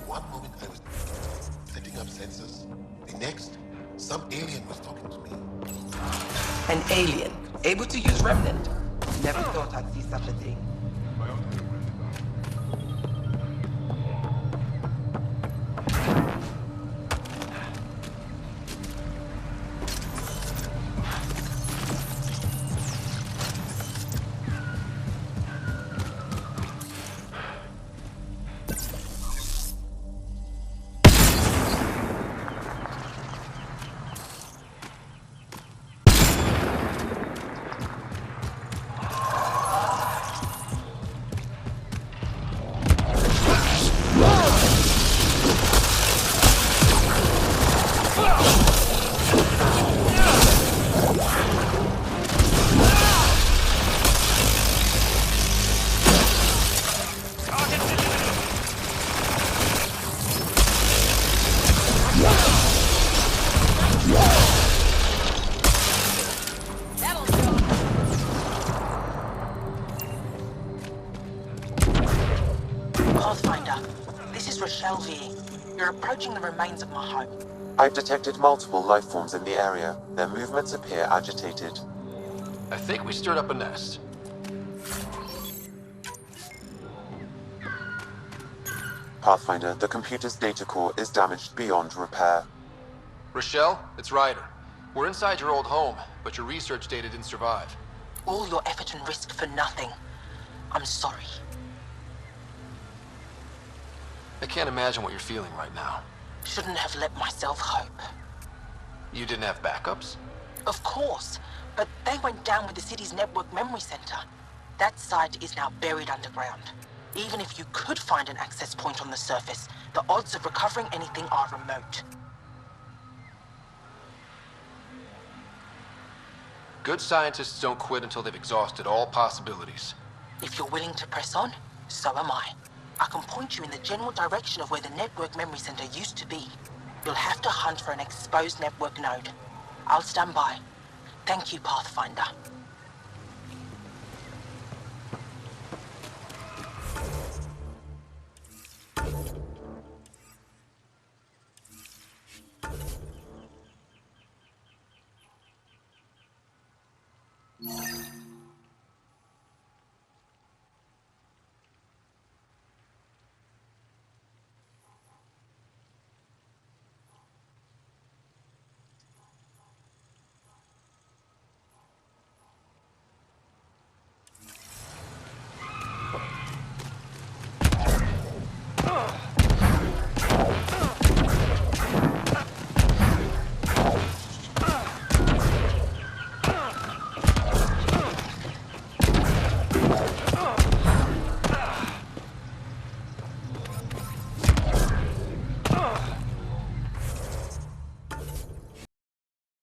One moment I was setting up sensors. The next, some alien was talking to me. An alien, able to use Remnant. Never thought I'd see such a thing. Pathfinder, this is Rochelle V. You're approaching the remains of my home. I've detected multiple life forms in the area. Their movements appear agitated. I think we stirred up a nest. Pathfinder, the computer's data core is damaged beyond repair. Rochelle, it's Ryder. We're inside your old home, but your research data didn't survive. All your effort and risk for nothing. I'm sorry. I can't imagine what you're feeling right now. Shouldn't have let myself hope. You didn't have backups? Of course, but they went down with the city's network memory center. That site is now buried underground. Even if you could find an access point on the surface, The odds of recovering anything are remote. Good scientists don't quit until they've exhausted all possibilities. If you're willing to press on, so am I. I can point you in the general direction of where the network memory center used to be. You'll have to hunt for an exposed network node. I'll stand by. Thank you, Pathfinder.